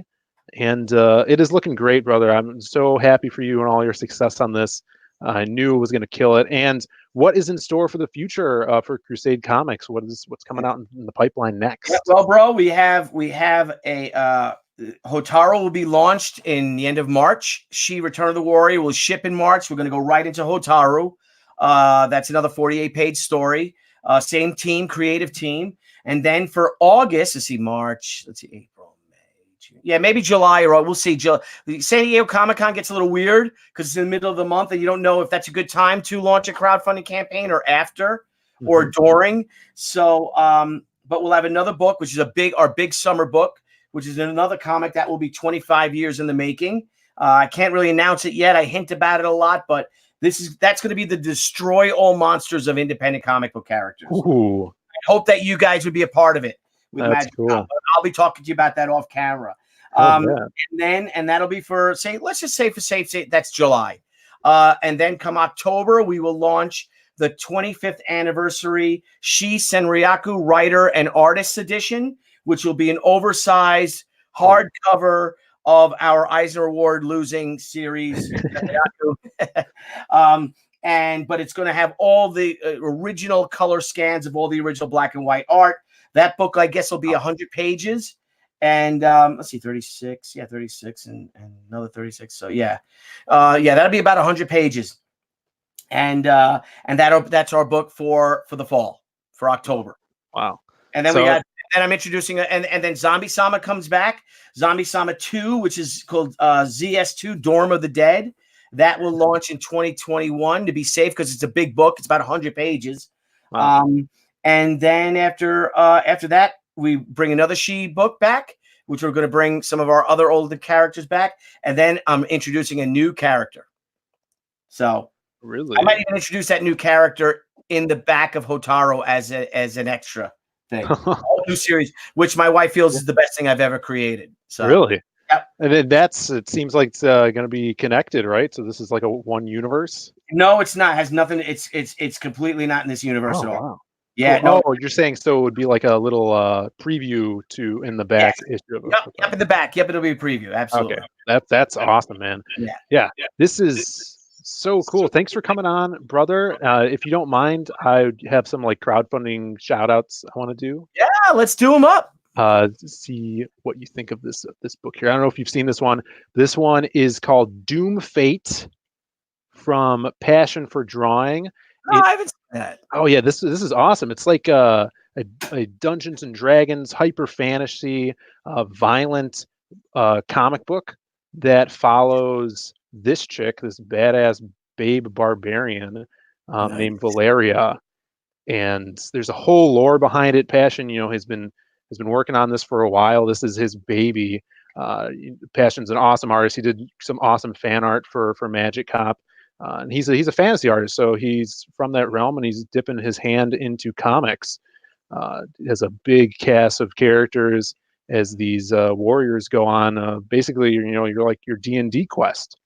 And it is looking great, brother. I'm so happy for you and all your success on this. I knew it was going to kill it. And what is in store for the future for Crusade Comics? What's coming out in the pipeline Yeah, next? well, bro, we have a Hotaro will be launched in the end of March. She Return of the Warrior will ship in March. We're going to go right into Hotaru. That's another 48 page story. Same team, creative team. And then for August, let's see, March, let's see, April, May, June. Yeah, maybe July, or we'll see. San Diego Comic Con gets a little weird because it's in the middle of the month and you don't know if that's a good time to launch a crowdfunding campaign or after or Hmm. during. So, but we'll have another book, which is our big summer book, which is another comic that will be 25 years in the making. I can't really announce it yet. I hint about it a lot, but that's going to be the Destroy All Monsters of independent comic book characters. Ooh, I hope that you guys would be a part of it with that's Magic Cop. cool. I'll be talking to you about that off camera. Hell yeah. And that'll be for let's just say for safe that's July. And then come October, we will launch the 25th anniversary Shi Senryaku Writer and Artist Edition, which will be an oversized hardcover of our Eisner Award losing series. But it's going to have all the original color scans of all the original black and white art. That book, I guess, will be 100 pages. And let's see, 36. Yeah, 36 and another 36. So yeah, that'll be about 100 pages. And that's our book for the fall, for October. Wow. And then So and I'm introducing and then Zombie Sama comes back. Zombie Sama 2, which is called ZS2 Dorm of the Dead. That will launch in 2021 to be safe because it's a big book. It's about 100 pages. wow. And then after that, we bring another She book back, which we're going to bring some of our other older characters back. And then I'm introducing a new character. So I might Really? even introduce that new character in the back of Hotaro as an extra thing. A whole new series, which my wife feels is the best thing I've ever created. So Really? yep. And then it seems like it's going to be connected, right? So this is like a one universe. No, it's not. It has nothing. It's completely not in this universe Oh at all. wow. Yeah, Cool. no. Oh, you're saying so it would be like a little preview to in the Yes. back issue of it. Yep, in the back. Yep, it'll be a preview. Absolutely. Okay. That's awesome, man. Yeah. Yeah. This is so cool. Thanks for coming on, brother. If you don't mind, I have some like crowdfunding shout outs I want to do. Yeah, let's do them up. See what you think of this book here. I don't know if you've seen this one. This one is called Doom Fate from Passion for Drawing. No, I haven't seen that. Oh yeah, this is awesome. It's like a Dungeons and Dragons hyper fantasy, violent comic book that follows this chick, this badass babe barbarian Nice. named Valeria, and there's a whole lore behind it. Passion, has been working on this for a while. This is his baby. Passion's an awesome artist. He did some awesome fan art for Magic Cop. And he's a fantasy artist, so he's from that realm, and he's dipping his hand into comics. Has a big cast of characters as these warriors go on. Basically, you're like your D&D quest.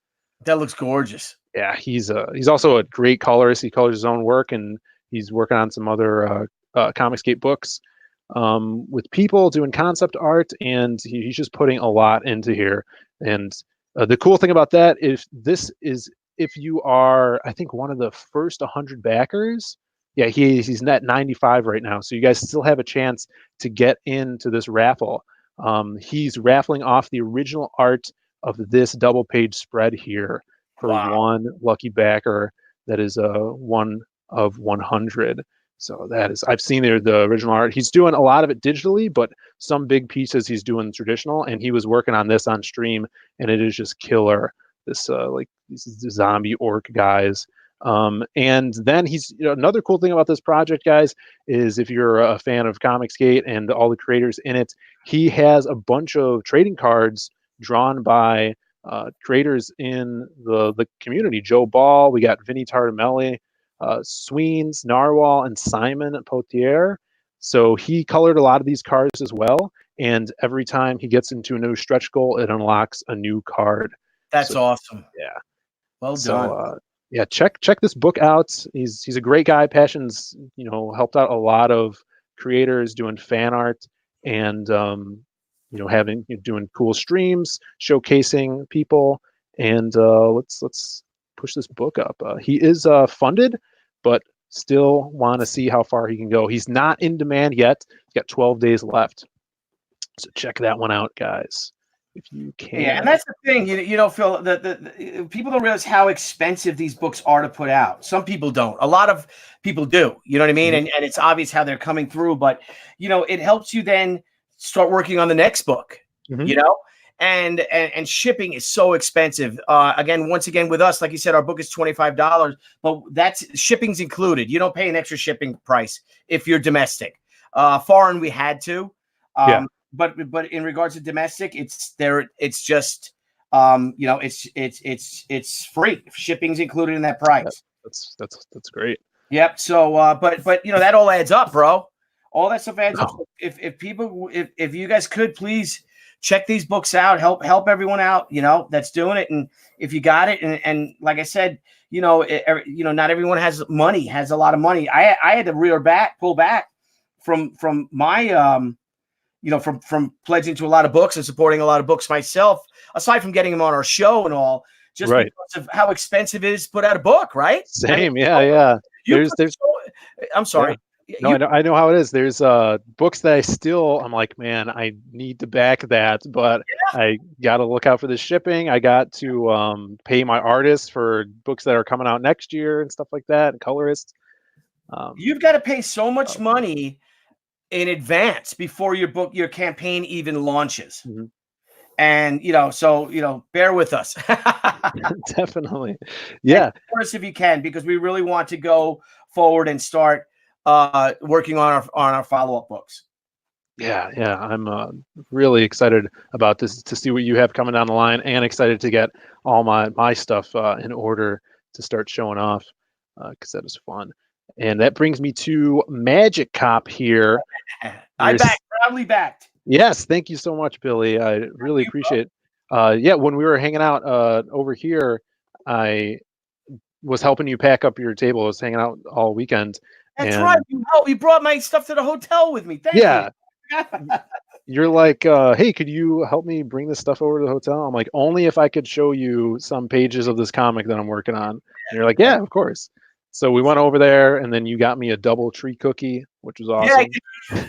That looks gorgeous. Yeah, he's also a great colorist. He colors his own work, and He's working on some other Comicsgate books with people doing concept art, and he's just putting a lot into here. And the cool thing about that is if you are, I think, one of the first 100 backers. Yeah, he's net 95 right now, so you guys still have a chance to get into this raffle. He's raffling off the original art of this double page spread here for Wow. one lucky backer. That is one of 100. So that is, I've seen the original art. He's doing a lot of it digitally, but some big pieces he's doing traditional, and he was working on this on stream, and it is just killer. This like these zombie orc guys. And then he's, another cool thing about this project, guys, is if you're a fan of Comicsgate and all the creators in it, he has a bunch of trading cards drawn by creators in the community. Joe Ball, we got Vinny Tartamelli, Sweens, Narwhal, and Simon Potier. So he colored a lot of these cards as well. And every time he gets into a new stretch goal, it unlocks a new card. That's awesome. Yeah. Well So, done. yeah, check this book out. He's a great guy. Passion's, helped out a lot of creators doing fan art and doing cool streams, showcasing people, and let's push this book up. He is funded, but still want to see how far he can go. He's not in demand yet. He's got 12 days left. So check that one out, guys, if you can. Yeah, and that's the thing, Phil. The people don't realize how expensive these books are to put out. Some people don't. A lot of people do. You know what I mean? Mm-hmm. And it's obvious how they're coming through. But it helps you then start working on the next book. Mm-hmm. And shipping is so expensive. Once again, with us, like you said, our book is $25, but that's shipping's included. You don't pay an extra shipping price if you're domestic. Foreign, we had to. Yeah. But in regards to domestic, it's just it's free. Shipping's included in that price. That's great. Yep. So but that all adds up, bro. All that stuff adds up. If people, if you guys could please check these books out, help everyone out, that's doing it. And if you got it, and like I said, not everyone has a lot of money. I had to pull back from my from pledging to a lot of books and supporting a lot of books myself, aside from getting them on our show and all, just right. because of how expensive it is to put out a book, right? Same, yeah. I'm sorry. Yeah. No, I know how it is. There's books that I'm like, man, I need to back that, but I got to look out for the shipping. I got to pay my artists for books that are coming out next year and stuff like that, and colorists. You've got to pay so much money in advance before your campaign even launches. Mm-hmm. And so bear with us. Definitely. Yeah. Of course, if you can, because we really want to go forward and start working on our follow-up books. Yeah, I'm really excited about this, to see what you have coming down the line, and excited to get all my stuff in order to start showing off, because that is fun. And that brings me to Magic Cop here. Proudly backed. Yes, thank you so much, Billy. I really appreciate it. When we were hanging out over here, I was helping you pack up your table. I was hanging out all weekend. That's right. You brought my stuff to the hotel with me. Thank you. You're like, hey, could you help me bring this stuff over to the hotel? I'm like, only if I could show you some pages of this comic that I'm working on. And you're like, yeah, of course. So we went over there, and then you got me a double tree cookie, which was awesome. Yeah.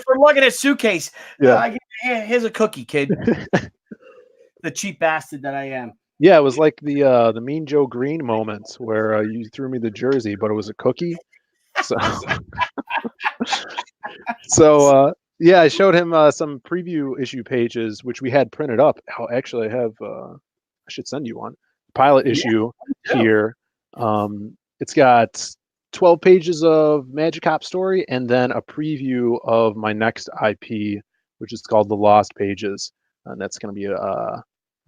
for lugging a suitcase. Yeah. Here's a cookie, kid. The cheap bastard that I am. Yeah, it was like the Mean Joe Green moment where you threw me the jersey, but it was a cookie. So, I showed him some preview issue pages, which we had printed up. Oh, actually, I have. I should send you one pilot issue here. It's got 12 pages of Magic Cop story, and then a preview of my next IP, which is called The Lost Pages, and that's going to be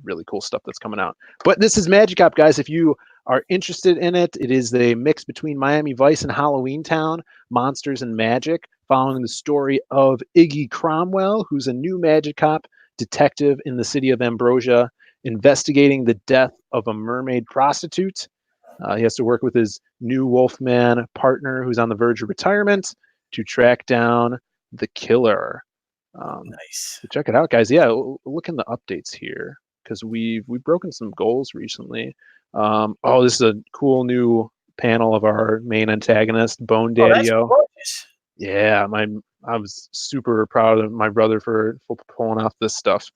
really cool stuff that's coming out. But this is Magic Cop, guys. If you are interested in it, it is a mix between Miami Vice and Halloween Town, monsters and magic, following the story of Iggy Cromwell, who's a new Magic Cop detective in the city of Ambrosia, investigating the death of a mermaid prostitute. He has to work with his new Wolfman partner who's on the verge of retirement to track down the killer. Nice. So check it out, guys. Yeah, look in the updates here because we've broken some goals recently. Oh, this is a cool new panel of our main antagonist, Bone Oh, that's Daddy-O. gorgeous. Yeah, I was super proud of my brother for pulling off this stuff.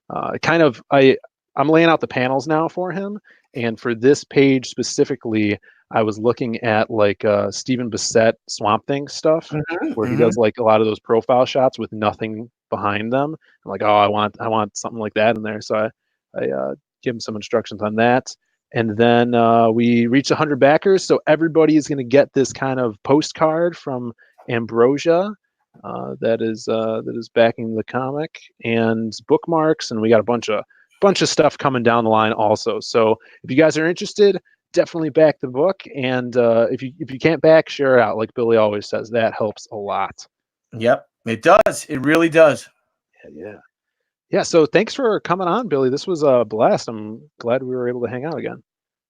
I'm laying out the panels now for him, and for this page specifically, I was looking at like Stephen Bissett Swamp Thing stuff, where he does like a lot of those profile shots with nothing behind them. I'm like, oh, I want something like that in there. So I give him some instructions on that. And then we reached 100 backers, so everybody is going to get this kind of postcard from Ambrosia that is backing the comic, and bookmarks, and we got a bunch of stuff coming down the line also. So if you guys are interested, definitely back the book, and if you can't back, share it out. Like Billy always says, that helps a lot. Yep, it does. It really does. Yeah. So thanks for coming on, Billy. This was a blast. I'm glad we were able to hang out again.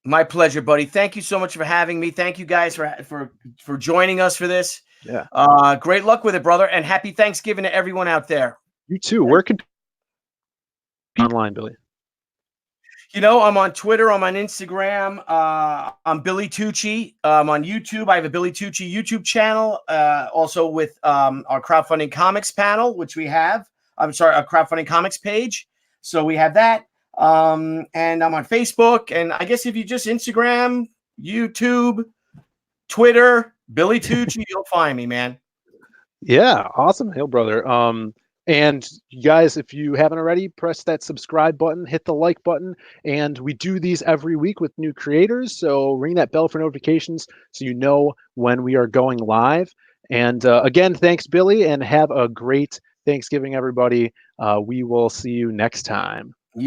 My pleasure, buddy. Thank you so much for having me. Thank you guys for joining us for this. Yeah. Great luck with it, brother, and happy Thanksgiving to everyone out there. You too. Where could online, Billy? You know, I'm on Twitter. I'm on Instagram. I'm Billy Tucci. I'm on YouTube. I have a Billy Tucci YouTube channel. Also with our crowdfunding comics panel, which we have. I'm sorry, a crowdfunding comics page. So we have that. And I'm on Facebook. And I guess if you just Instagram, YouTube, Twitter, Billy Tucci, you'll find me, man. Yeah, awesome. Hail, brother. And you guys, if you haven't already, press that subscribe button, hit the like button, and we do these every week with new creators. So ring that bell for notifications so you know when we are going live. And again, thanks, Billy, and have a great Thanksgiving, everybody. We will see you next time.